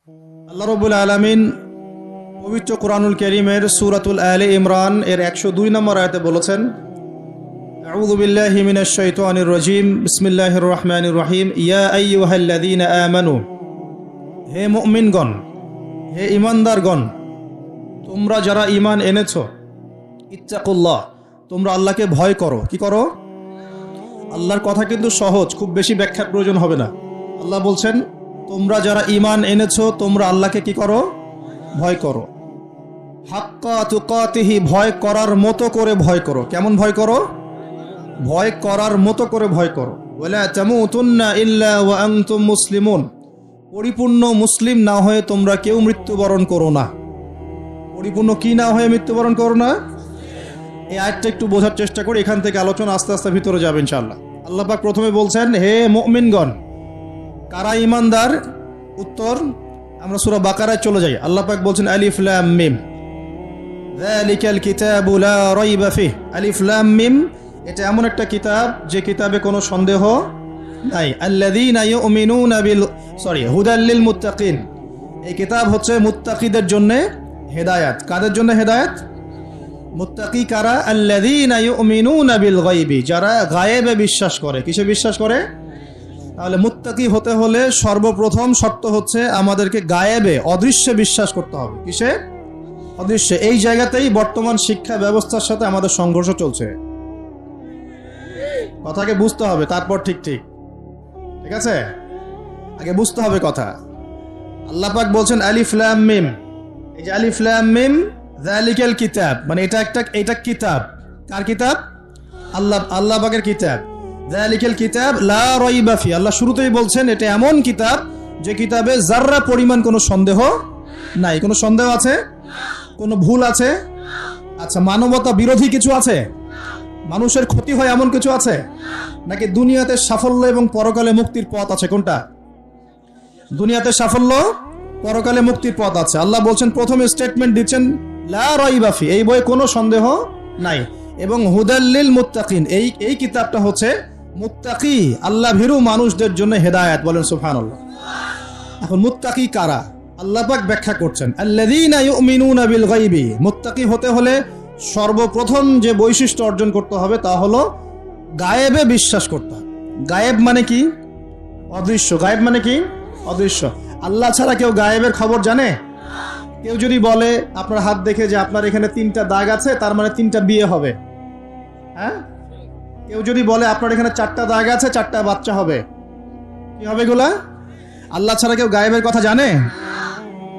আল্লাহ রাব্বুল আলামিন পবিত্র কোরআনুল কারীমের সূরাতুল আলে ইমরান এর 102 নম্বর আয়াতে বলেছেন, আউযু বিল্লাহি মিনাশ শাইতানির রাজীম, বিসমিল্লাহির রহমানির রহিম, ইয়া আইয়ুহাল্লাযীনা আমানু, হে মুমিনগণ, হে ঈমানদারগণ, তোমরা যারা ঈমান এনেছো, ইত্তাকুল্লাহ, তোমরা আল্লাহকে ভয় করো। কি করো? আল্লাহর কথা কিন্তু সহজ, খুব বেশি ব্যাখ্যার প্রয়োজন হবে না। আল্লাহ বলছেন তোমরা যারা ঈমান এনেছো তোমরা আল্লাহকে কি করো? ভয় করো। হাক্কা তুকাতিহি, ভয় করার মতো করে ভয় করো। কেমন ভয় করো? ভয় করার মতো করে ভয় করো। ওয়ালা তামুতুন্না ইল্লা ওয়া আনতুম মুসলিমুন, পরিপূর্ণ মুসলিম না হয়ে তোমরা কেউ মৃত্যুবরণ করো না। পরিপূর্ণ কি না হয়ে মৃত্যুবরণ করো না? এই আয়াতটা একটু বোঝার চেষ্টা করি, এখান থেকে আলোচনা আস্তে আস্তে ভিতরে যাবে ইনশাআল্লাহ। আল্লাহ পাক প্রথমে বলছেন হে মুমিনগণ, কারা ঈমানদার? উত্তর আমরা সূরা বাকারায় চলে যাই। আল্লাহ পাক বলছেন আলিফ লাম মিম, যালিকাল কিতাবু লা রাইবা ফিহ। আলিফ লাম মিম, এটা এমন একটা কিতাব যে কিতাবে কোনো সন্দেহ নাই। আল্লাযীনা ইউমিনুনা হুদাল লিল মুত্তাকিন, এই কিতাব হচ্ছে মুত্তাকিদের জন্য হেদায়েত। কাদের জন্য হেদায়েত? মুত্তাকি কারা? আল্লাযীনা ইউমিনুনা বিল গায়বি, যারা গায়েবে বিশ্বাস করে। কিসে বিশ্বাস করে? তাহলে মুত্তাকি হতে হলে সর্বপ্রথম শর্ত হচ্ছে আমাদেরকে গায়েবে, অদৃশ্যে বিশ্বাস করতে হবে। কিসে? অদৃশ্যে। এই জায়গাতেই বর্তমান শিক্ষা ব্যবস্থার সাথে আমাদের সংঘর্ষ চলছে। কথাকে বুঝতে হবে, তারপর ঠিক আছে, আগে বুঝতে হবে কথা। আল্লাহ পাক বলছেন আলিফ লাম মিম, এই যে আলিফ লাম মিম যালিকাল কিতাব, মানে এটা কিতাব। কার কিতাব? আল্লাহ পাকের কিতাব। যালিকাল কিতাব লা রাইবা ফি, আল্লাহ শুরুতেই বলছেন এটা এমন কিতাব যে কিতাবে যাররা পরিমাণ কোনো সন্দেহ নাই। কোনো সন্দেহ আছে? কোনো ভুল আছে? আচ্ছা, মানবতা বিরোধী কিছু আছে? মানুষের ক্ষতি হয় এমন কিছু আছে? নাকি দুনিয়াতে সাফল্য এবং পরকালে মুক্তির পথ আছে? কোনটা? দুনিয়াতে সাফল্য, পরকালে মুক্তির পথ আছে। আল্লাহ বলছেন, প্রথম স্টেটমেন্ট দিচ্ছেন লা রাইবা ফি, এই বইয়ে কোনো সন্দেহ নাই। এবং হুদাল লিল মুত্তাকিন, এই কিতাবটা হচ্ছে মুত্তাকি, আল্লাহ ভীরু মানুষদের জন্য হেদায়েত। বলেন সুবহানাল্লাহ। এখন মুত্তাকি কারা? আল্লাহ পাক ব্যাখ্যা করছেন আল্লাযীনা ইউমিনুনা বিল গায়বি, মুত্তাকি হতে হলে সর্বপ্রথম যে বৈশিষ্ট্য অর্জন করতে হবে তা হলো গায়েবে বিশ্বাস করতে হবে। গায়েব মানে কি? অদৃশ্য। গায়েব মানে কি? অদৃশ্য। আল্লাহ ছাড়া কেউ গায়েবের খবর জানে? কেউ যদি বলে আপনার হাত দেখে যে আপনার এখানে 3টা দাগ আছে, তার মানে 3টা বিয়ে হবে, হ্যাঁ? কেউ যদি বলে আপনার এখানে 4টা দাগ আছে, 4টা বাচ্চা হবে, কি হবে এগুলা? আল্লাহ ছাড়া কেউ গায়েবের কথা জানে?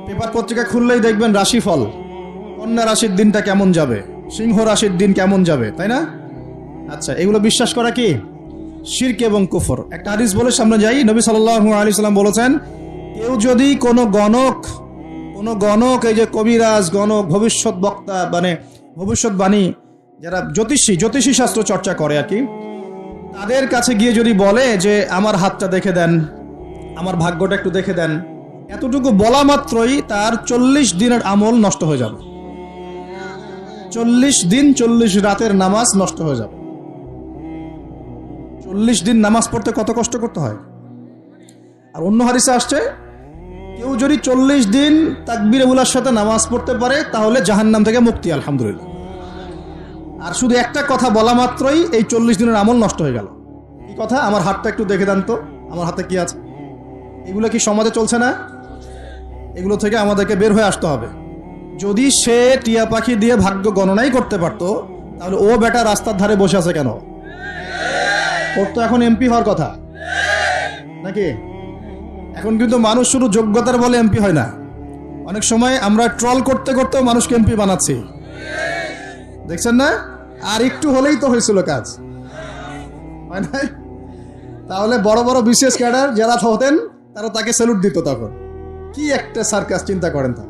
পেপার পত্রিকা খুললেই দেখবেন রাশিফল, কন্যা রাশির দিনটা কেমন যাবে, সিংহ রাশির দিন কেমন যাবে, তাই না? আচ্ছা, এগুলো বিশ্বাস করা কি? শিরক এবং কুফর। একটা হাদিস বলে সামনে যাই। নবী সাল্লাল্লাহু আলাইহি সাল্লাম বলেছেন, কেউ যদি কোনো গণক, এই যে কবিরাজ, গণক, ভবিষ্যৎ বক্তা, মানে ভবিষ্যৎবাণী, যারা জ্যোতিষী শাস্ত্র চর্চা করে আর কি, তাদের কাছে গিয়ে যদি বলে যে আমার হাতটা দেখে দেন, আমার ভাগ্যটা একটু দেখে দেন, এতটুকু বলা মাত্রই তার 40 দিনের আমল নষ্ট হয়ে যাবে। 40 দিন 40 রাতের নামাজ নষ্ট হয়ে যাবে। 40 দিন নামাজ পড়তে কত কষ্ট করতে হয়। আর অন্য হাদিসে আসছে, কেউ যদি 40 দিন তাকবীরে উলার সাথে নামাজ পড়তে পারে তাহলে জাহান্নাম থেকে মুক্তি, আলহামদুলিল্লাহ। আর শুধু একটা কথা বলা মাত্রই এই 40 দিনের আমল নষ্ট হয়ে গেল। কি কথা? আমার হাতটা একটু দেখে দেন তো, আমার হাতে কি আছে। এগুলো কি সমাজে চলছে না? এগুলো থেকে আমাদেরকে বের হয়ে আসতে হবে। যদি সে টিয়া পাখি দিয়ে ভাগ্য গণনাই করতে পারতো, তাহলে ও বেটা রাস্তার ধারে বসে আছে কেন? ওর তো এখন এমপি হওয়ার কথা, নাকি? এখন কিন্তু মানুষ শুধু যোগ্যতার বলে এমপি হয় না। অনেক সময় আমরা ট্রল করতে করতেও মানুষকে এমপি বানাচ্ছি, দেখছেন না? আর একটু হলেই তো হয়েছিল কাজ, হয় না? তাহলে বড় বড় বিসিএস ক্যাডার যারা হতেন তারা তাকে স্যালুট দিত। তখন কি একটা সার্কাস, চিন্তা করেন। তা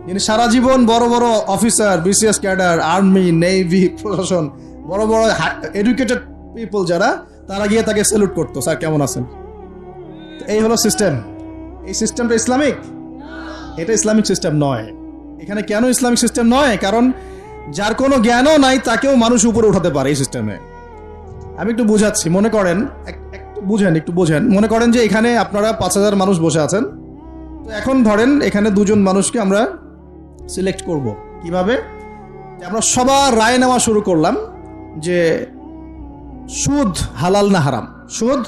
যিনি সারা জীবন বড় বড় officer, BCS cadre, army, navy, প্রশাসন, বড় বড় এডুকেটেড পিপল যারা, তারা গিয়ে তাকে স্যালুট করতো, স্যার কেমন আছেন। এই হলো সিস্টেম। এই সিস্টেমটা ইসলামিক? এটা ইসলামিক সিস্টেম নয়। এখানে কেন ইসলামিক সিস্টেম নয়? কারণ যার কোনো জ্ঞানও নাই তাকেও মানুষ উপরে উঠাতে পারে এই সিস্টেমে। আমি একটু বুঝাচ্ছি, মনে করেন, একটু বুঝেন। মনে করেন যে এখানে আপনারা 5000 মানুষ বসে আছেন, তো এখন ধরেন এখানে দুজন মানুষকে আমরা সিলেক্ট করব কিভাবে, আমরা সবার রায় নেওয়া শুরু করলাম যে সুদ হালাল না হারাম, সুদ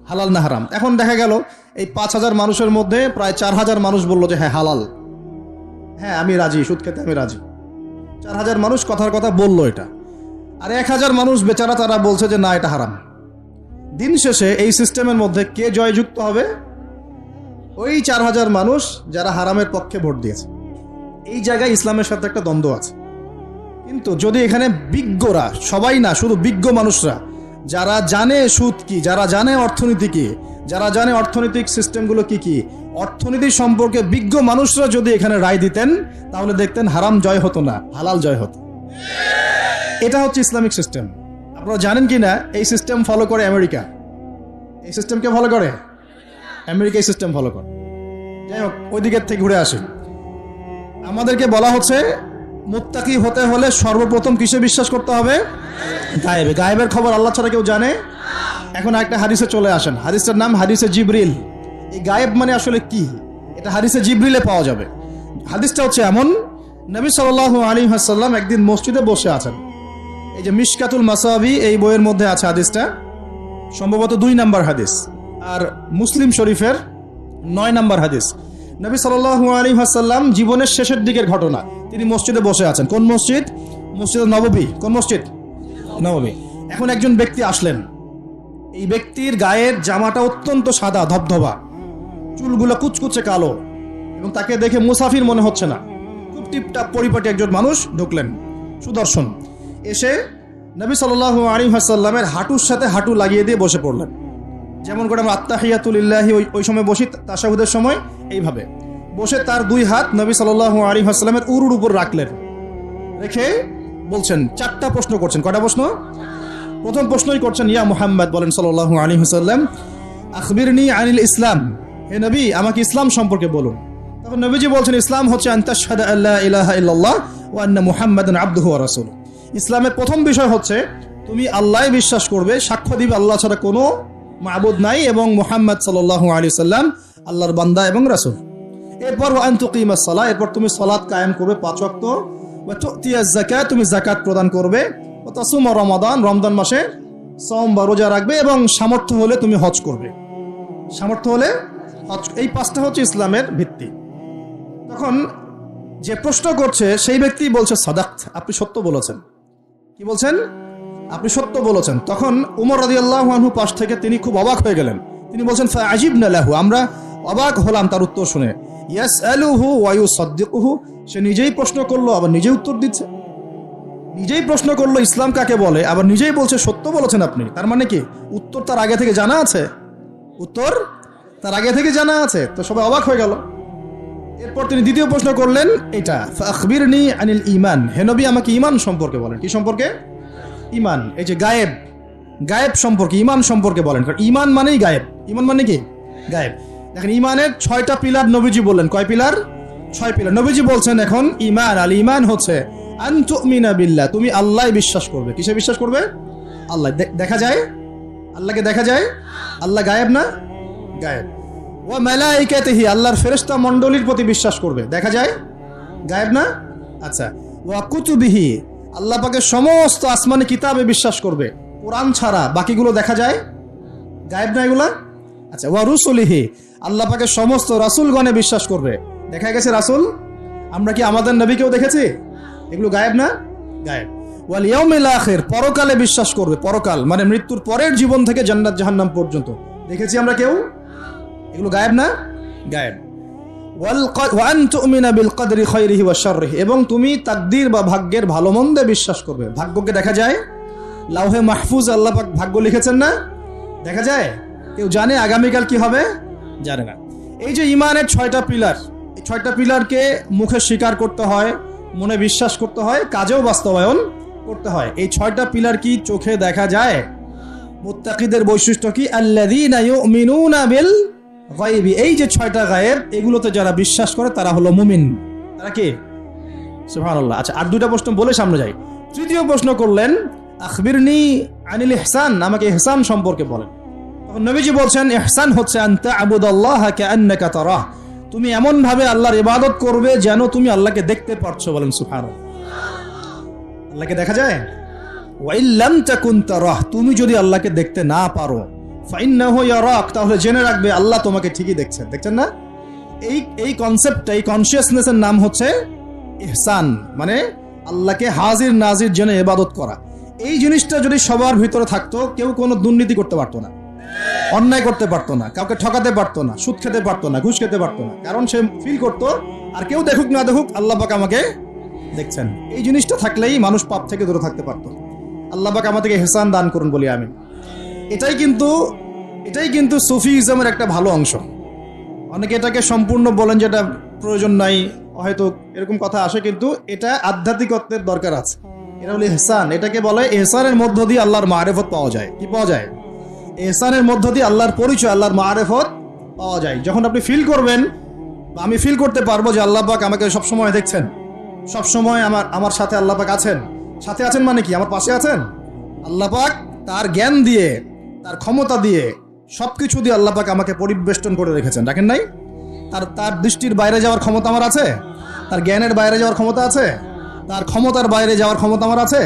হালাল না হারাম। এখন দেখা গেল এই 5,000 মানুষের মধ্যে প্রায় 4,000 মানুষ বললো যে হ্যাঁ হালাল, হ্যাঁ আমি রাজি, সুদ খেতে আমি রাজি। 4,000 মানুষ কথার কথা বললো এটা, আর 1,000 মানুষ বেচারা তারা বলছে যে না এটা হারাম। দিন শেষে এই সিস্টেমের মধ্যে কে জয়যুক্ত হবে? ওই 4,000 মানুষ যারা হারামের পক্ষে ভোট দিয়েছে। এই জায়গায় ইসলামের সাথে একটা দ্বন্দ্ব আছে। কিন্তু যদি এখানে বিজ্ঞরা, সবাই না, শুধু বিজ্ঞ মানুষরা যারা জানে সুদ কি, যারা জানে অর্থনীতি কি, যারা জানে অর্থনৈতিক সিস্টেমগুলো কি কি, অর্থনীতি সম্পর্কে বিজ্ঞ মানুষরা যদি এখানে রায় দিতেন, তাহলে দেখতেন হারাম জয় হতো না, হালাল জয় হতো। এটা হচ্ছে ইসলামিক সিস্টেম। আপনারা জানেন কি না এই সিস্টেম ফলো করে আমেরিকা? এই সিস্টেমকে ফলো করে আমেরিকা, এই সিস্টেম ফলো করে। যাই হোক, ওই দিকের থেকে ঘুরে আসি। আমাদেরকে বলা হচ্ছে মুত্তাকি হতে হলে সর্বপ্রথম কিসে বিশ্বাস করতে হবে? গায়েবে। গায়েবের খবর আল্লাহ ছাড়া কেউ জানে? এখন একটা হাদিসে চলে আসেন, হাদিসের নাম হাদিসে জিবরিল। এই গায়েব মানে আসলে কি, এটা হাদিসে জিবরিলে পাওয়া যাবে। হাদিসটা হচ্ছে এমন, নবী সাল্লাল্লাহু আলাইহি ওয়াসাল্লাম একদিন মসজিদে বসে আছেন। এই যে মিশকাতুল মাসাবি এই বইয়ের মধ্যে আছে হাদিসটা, সম্ভবত 2 নম্বর হাদিস, আর মুসলিম শরীফের 9 নম্বর হাদিস। নবী সাল্লাল্লাহু আলাইহি ওয়াসাল্লাম জীবনের শেষের দিকের ঘটনা, তিনি মসজিদে বসে আছেন। কোন মসজিদ? মসজিদ নববী। কোন মসজিদ? নববী। এখন একজন ব্যক্তি আসলেন, এই ব্যক্তির গায়ের জামাটা অত্যন্ত সাদা ধবধবা, চুলগুলো কুচকুচে কালো, এবং তাকে দেখে মুসাফির মনে হচ্ছে না, খুব টিপটাপ পরিপাটি একজন মানুষ ঢুকলেন, সুদর্শন। এসে নবী সাল্লাল্লাহু আলাইহি ওয়াসাল্লামের হাঁটুর সাথে হাঁটু লাগিয়ে দিয়ে বসে পড়লেন। যেমন করে আমরা আত্তাহিয়াতু লিল্লাহি ওই সময় বসি তাশাহুদের সময়, এইভাবে বসে তার 2 হাত নবী সাল্লাল্লাহু আলাইহি ওয়াসাল্লামের উরুর উপর রাখলেন। রেখে বলছেন, 4টা প্রশ্ন করছেন। কয়টা প্রশ্ন? প্রথম প্রশ্নই করছেন, ইয়া মুহাম্মদ, বলেন সাল্লাল্লাহু আলাইহি ওয়াসাল্লাম, আখবিরনি আনিল ইসলাম, হে নবী আমাকে ইসলাম সম্পর্কে বলুন। তখন নবীজি বলছেন, ইসলাম হচ্ছে আন তাশহাদা আল্লা ইলাহা ইল্লাল্লাহ ওয়া আন্না মুহাম্মাদান আবদুহু ওয়া রাসূলুহু। ইসলামের প্রথম বিষয় হচ্ছে তুমি আল্লাহই বিশ্বাস করবে, সাক্ষ্য দিবে আল্লাহ ছাড়া কোনো মাবুদ নাই, এবং মুহাম্মদ সাল্লাল্লাহু আলাইহি ওয়াসাল্লাম আল্লাহর বান্দা এবং রাসূল। এরপর ওয়া আন তুকিমাস সালাহ, এরপর তুমি সালাত কায়েম করবে 5 ওয়াক্ত, ওয়া তুতিয়াজ যাকাত, তুমি যাকাত প্রদান করবে, ওয়া তাসুমা রমাদান, রমজান মাসে সওম বা রোজা রাখবে, এবং সামর্থ্য হলে তুমি হজ করবে, সামর্থ্য হলে হজ। এই 5টা হচ্ছে ইসলামের ভিত্তি। তখন যে প্রশ্ন করছে সেই ব্যক্তি বলছে, সাদাক্ত, আপনি সত্য বলেছেন। কি বলছেন? আপনি সত্য বলেছেন। তখন উমর রাদিয়াল্লাহু আনহু পাশ থেকে তিনি খুব অবাক হয়ে গেলেন। তিনি বলছেন, ফাআজিবনা লাহু, আমরা অবাক হলাম তার উত্তর শুনে। ইয়াসআলুহু ওয়া ইউসাদ্দিকুহু, সে নিজেই প্রশ্ন করলো আবার নিজেই উত্তর দিচ্ছে। নিজেই প্রশ্ন করলো ইসলাম কাকে বলে, আবার নিজেই বলছে সত্য বলেছেন আপনি। তার মানে কি উত্তর তার আগে থেকে জানা আছে? উত্তর তার আগে থেকে জানা আছে। তো সবাই অবাক হয়ে গেল। এরপর তিনি দ্বিতীয় প্রশ্ন করলেন, এটা ফাখবিরনি আনিল ঈমান, হে নবী আমাকে ঈমান সম্পর্কে বলেন। কি সম্পর্কে? ঈমান। এই যে গায়েব, গায়েব সম্পর্কে, ঈমান সম্পর্কে বলেন। কারণ ঈমান মানেই গায়েব। ঈমান মানে কি? গায়েব। দেখেন ঈমানের 6টা পিলার নবীজি বললেন। কয় পিলার? 6 পিলার নবীজি বলছেন। এখন ঈমান, আল ঈমান হচ্ছে আন তুমিনা বিল্লাহ, তুমি আল্লাহ বিশ্বাস করবে। কিসে বিশ্বাস করবে? আল্লাহ। দেখা যায়? আল্লাহকে দেখা যায়? আল্লাহ গায়েব না? গায়েব। ওয়া মালাইকাতিহি, আল্লাহর ফেরেশতা মণ্ডলীর প্রতি বিশ্বাস করবে। দেখা যায়? গায়েব না? আচ্ছা। ওয়া কুতুবিহি, আল্লাহ পাকের সমস্ত আসমানি কিতাবে বিশ্বাস করবে, কোরআন ছাড়া বাকিগুলো দেখা যায়? গায়েব না এগুলা? আচ্ছা। ওয়া রুসুলিহি, আল্লাহ পাকের সমস্ত রাসূলগণে বিশ্বাস করবে। দেখা গেছে রাসূল? আমরা কি আমাদের নবীকেও দেখেছি? এগুলো গায়েব না? গায়েব। ওয়াল ইয়াউমিল আখির, পরকালে বিশ্বাস করবে। পরকাল মানে মৃত্যুর পরের জীবন থেকে জান্নাত জাহান্নাম পর্যন্ত দেখেছি আমরা কেউ? এগুলো গায়েব না? গায়েব। ওয়া আন তুমিনা বিল কদরি খায়রিহি ওয়া শাররিহি, এবং তুমি তাকদীর বা ভাগ্যের ভালো মন্দে বিশ্বাস করবে। ভাগ্যকে দেখা যায়? লাউহে মাহফুজ আল্লাহ পাক ভাগ্য লিখেছেন না? দেখা যায়? কেউ জানে আগামীকাল কি হবে? জানে না। এই যে ঈমানের 6টা পিলার, এই 6টা পিলারকে মুখে স্বীকার করতে হয়, মনে বিশ্বাস করতে হয়, কাজেও বাস্তবায়ন করতে হয়। এই 6টা পিলার কি চোখে দেখা যায়? মুত্তাকিদের বৈশিষ্ট্য কি? আল্লাযীনা ইউমিনুনা বিল গায়বি, এই যে 6টা গায়েব, এগুলোতে যারা বিশ্বাস করে তারা হলো মুমিন। তারা কি? সুবহানাল্লাহ। আচ্ছা, আর 2টা প্রশ্ন বলে সামনে যাই। তৃতীয় প্রশ্ন করলেন, আখবিরনি আনিল ইহসান, আমাকে ইহসান সম্পর্কে বলেন। তখন নবীজি বলছেন, ইহসান হচ্ছে আন তা'বুদাল্লাহা কাআন্নাকা তারাহ, তুমি এমন ভাবে আল্লাহর ইবাদত করবে যেন তুমি আল্লাহকে দেখতে পারছো। বলেন সুবহানাল্লাহ। আল্লাহকে দেখা যায়? ওয়া ইল্লাম তাকুন তারাহ, তুমি যদি আল্লাহকে দেখতে না পারো, ফাইন্নাহু ইয়ারাক, তাহলে জেনে রাখবে আল্লাহ তোমাকে ঠিকই দেখছেন। দেখছেন না? এই কনসেপ্টটা, এই কনসিয়াসনেসের নাম হচ্ছে ইহসান, মানে আল্লাহকে হাজির নাজির জেনে ইবাদত করা। এই জিনিসটা যদি সবার ভিতরে থাকতো, কেউ কোনো দুর্নীতি করতে পারতো না, অন্যায় করতে পারতো না, কাউকে ঠকাতে পারতো না, সুদ খেতে পারতো না, ঘুষ খেতে পারতো না, কারণ সে ফিল করতো আর কেউ দেখুক না দেখুক আল্লাহ পাক আমাকে দেখছেন। এই জিনিসটা থাকলেই মানুষ পাপ থেকে দূরে থাকতে পারতো। আল্লাহ পাক আমাদেরকে ইহসান দান করুন বলি আমিন। এটাই কিন্তু সুফিজমের একটা ভালো অংশ। অনেকে এটাকে সম্পূর্ণ বলেন যেটা প্রয়োজন নাই, হয়তো এরকম কথা আসে, কিন্তু এটা আধ্যাত্মিকত্বের দরকার আছে। এটা হলো ইহসান। এটাকে বলে ইহসানের মধ্য দিয়ে আল্লাহর মারিফত পাওয়া যায়। কি পাওয়া যায়? ইহসানের মধ্য দিয়ে আল্লাহর পরিচয়, আল্লাহর মারিফত পাওয়া যায়। যখন আপনি ফিল করবেন, বা আমি ফিল করতে পারবো যে আল্লাহ পাক আমাকে সবসময় দেখছেন, সবসময় আমার সাথে আল্লাহ পাক আছেন। সাথে আছেন মানে কি? আমার পাশে আছেন। আল্লাহ পাক তার জ্ঞান দিয়ে, তার ক্ষমতা দিয়ে, সবকিছু দিয়ে আল্লাহ পাক আমাকে পরিবেষ্টন করে রেখেছেন। দেখেন নাই? তার দৃষ্টির বাইরে যাওয়ার ক্ষমতা আমার আছে, তার জ্ঞানের বাইরে যাওয়ার ক্ষমতা আছে, তার ক্ষমতার বাইরে যাওয়ার ক্ষমতা আমার আছে।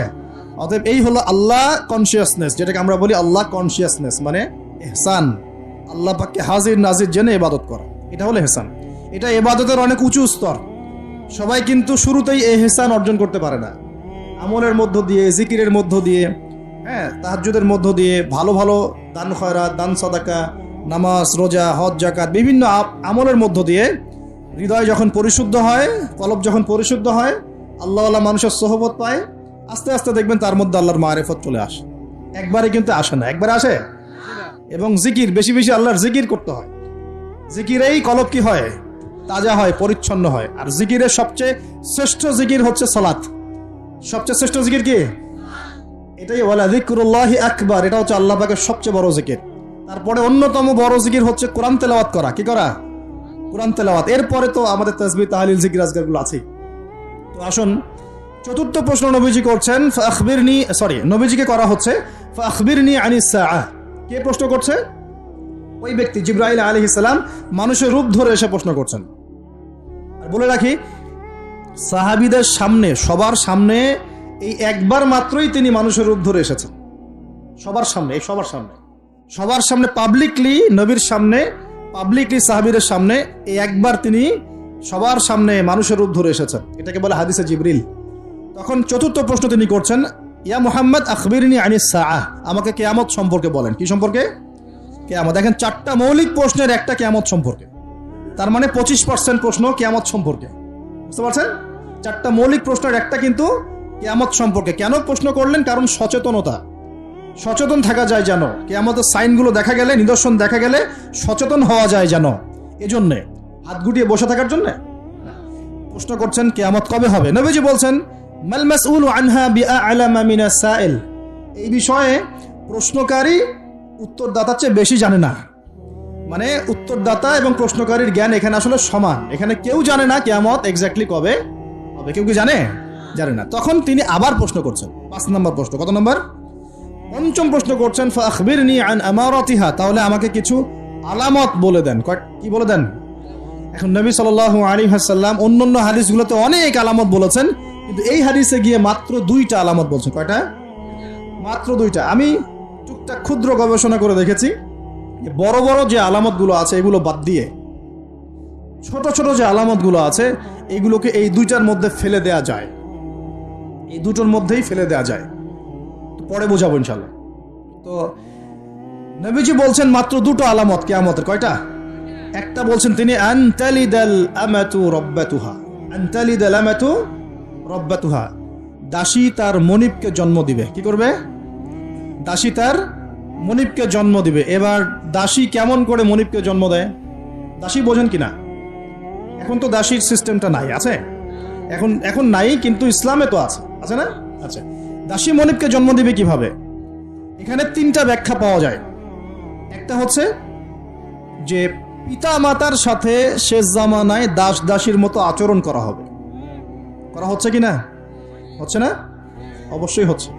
অতএব এই হলো আল্লাহ কনসিয়াসনেস, যেটাকে আমরা বলি আল্লাহ কনসিয়াসনেস, মানে ইহসান। আল্লাহ পাককে হাজির নাজির জেনে ইবাদত করা, এটা হলো ইহসান। এটা ইবাদতের অনেক উঁচু স্তর। সবাই কিন্তু শুরুতেই ইহসান অর্জন করতে পারে না। আমলের মধ্য দিয়ে, জিকিরের মধ্য দিয়ে, তাহাজ্জুদের মধ্য দিয়ে, ভালো ভালো দান খয়রাত, দান সাদাকা, নামাজ, রোজা, হজ, যাকাত, বিভিন্ন আমলের মধ্য দিয়ে হৃদয় যখন পরিশুদ্ধ হয়, কলব যখন পরিশুদ্ধ হয়, আল্লাহওয়ালা মানুষের সোহবত পায়, আস্তে আস্তে দেখবেন তার মধ্যে আল্লাহর মারিফত চলে আসে। একবারে কিন্তু আসে না, একবারে আসে। এবং জিকির, বেশি বেশি আল্লাহর জিকির করতে হয়। জিকিরেই কলব কি হয়? তাজা হয়, পরিচ্ছন্ন হয়। আর জিকিরের সবচেয়ে শ্রেষ্ঠ জিকির হচ্ছে সালাত। সবচেয়ে শ্রেষ্ঠ জিকির কি? এটাই বলা যিকরুল্লাহি আকবার। এটা হচ্ছে আল্লাহ পাকের সবচেয়ে বড় জিকির। তারপরে অন্যতম বড় জিকির হচ্ছে কোরআন তেলাওয়াত করা। কি করা? কোরআন তেলাওয়াত। এরপরে তো আমাদের তাসবিহ, তাহলিল, জিকির, আজকারগুলো আছেই। তো আসুন, চতুর্থ প্রশ্ন নবীজি করছেন, নবীজিকে করা হচ্ছে ফাখবিরনি আনিস সাআহ। কে প্রশ্ন করছে? ওই ব্যক্তি জিবরাইল আলাইহিস সালাম মানুষের রূপ ধরে এসে প্রশ্ন করছেন। আর বলে রাখি, সাহাবীদের সামনে, সবার সামনে এই একবার মাত্রই তিনি মানুষের রূপ ধরে এসেছেন। সবার সামনে, এই সবার সামনে পাবলিকলি, নবীর সামনে পাবলিকলি, সাহাবীদের সামনে এই একবার তিনি সবার সামনে মানুষের রূপ ধরে এসেছেন। এটাকে বলে হাদিসে জিবরিল। তখন চতুর্থ প্রশ্ন তিনি করছেন, ইয়া মুহাম্মদ আখবিরনি আনিস সাআহ, আমাকে কিয়ামত সম্পর্কে বলেন। কি সম্পর্কে? কিয়ামত। দেখেন, 4টা মৌলিক প্রশ্নের একটা কিয়ামত সম্পর্কে। তার মানে 25% প্রশ্ন কিয়ামত সম্পর্কে। বুঝতে পারছেন? 4টা মৌলিক প্রশ্নের একটা কিন্তু কিয়ামত সম্পর্কে। কেন প্রশ্ন করলেন? কারণ সচেতনতা, সচেতন থাকা যায় যেন, কিয়ামতের সাইনগুলো দেখা গেলে, নিদর্শন দেখা গেলে সচেতন হওয়া যায় যেন, এজন্যে, হাত গুটিয়ে বসে থাকার জন্য প্রশ্ন করছেন কিয়ামত কবে হবে। নবীজি বলছেন, মাল মাসউলু আনহা বিআ'লামা মিনাস সাইল। এই বিষয়ে প্রশ্নকারী উত্তরদাতার চেয়ে বেশি জানে না। মানে উত্তরদাতা এবং প্রশ্নকারীর জ্ঞান এখানে আসলে সমান। এখানে কেউ জানে না কিয়ামত এক্স্যাক্টলি কবে হবে। কেউ কি জানে? জানে না। তখন তিনি আবার প্রশ্ন করছেন, 5 নম্বর প্রশ্ন। কত নম্বর? 5ম প্রশ্ন করছেন, ফাখবিরনি আন আমারাতিহা, তাহলে আমাকে কিছু আলামত বলে দেন। কি বলে দেন? এখন নবী সাল্লাল্লাহু আলাইহি ওয়াসাল্লাম অন্যান্য হাদিসগুলোতে অনেক আলামত বলেছেন, কিন্তু এই হাদিসে গিয়ে মাত্র 2টা আলামত বলছেন। কয়টা? মাত্র 2টা। আমি টুকটাক ক্ষুদ্র গবেষণা করে দেখেছি, বড় বড় যে আলামতগুলো আছে এগুলো বাদ দিয়ে ছোট ছোট যে আলামতগুলো আছে এইগুলোকে এই 2টার মধ্যে ফেলে দেয়া যায়। এই 2টোর মধ্যেই ফেলে দেয়া যায়। পরে বোঝাবো ইনশাআল্লাহ। তো নবীজি বলছেন মাত্র 2টো আলামত কিয়ামতের। কয়টা? একটা বলছেন তিনি, আনতালিদাল আমাতু রাব্বাতুহা। আনতালিদাল আমাতু রাব্বাতুহা, দাসী তার মনিবকে জন্ম দিবে। কি করবে? দাসী তার মনিবকে জন্ম দিবে। এবার দাসী কেমন করে মনিবকে জন্ম দেয়? দাসী বোঝেন কিনা? এখন তো দাসীর সিস্টেমটা নাই, আছে? এখন নাই, কিন্তু ইসলামে তো আছে, আছে না? আচ্ছা, দাসী মনিবকে জন্ম দিবে কিভাবে? এখানে 3টা ব্যাখ্যা পাওয়া যায়। একটা হচ্ছে যে পিতা মাতার সাথে শেষ জামানায় দাস দাসীর মতো আচরণ করা হবে। করা হচ্ছে কিনা? হচ্ছে না? অবশ্যই হচ্ছে।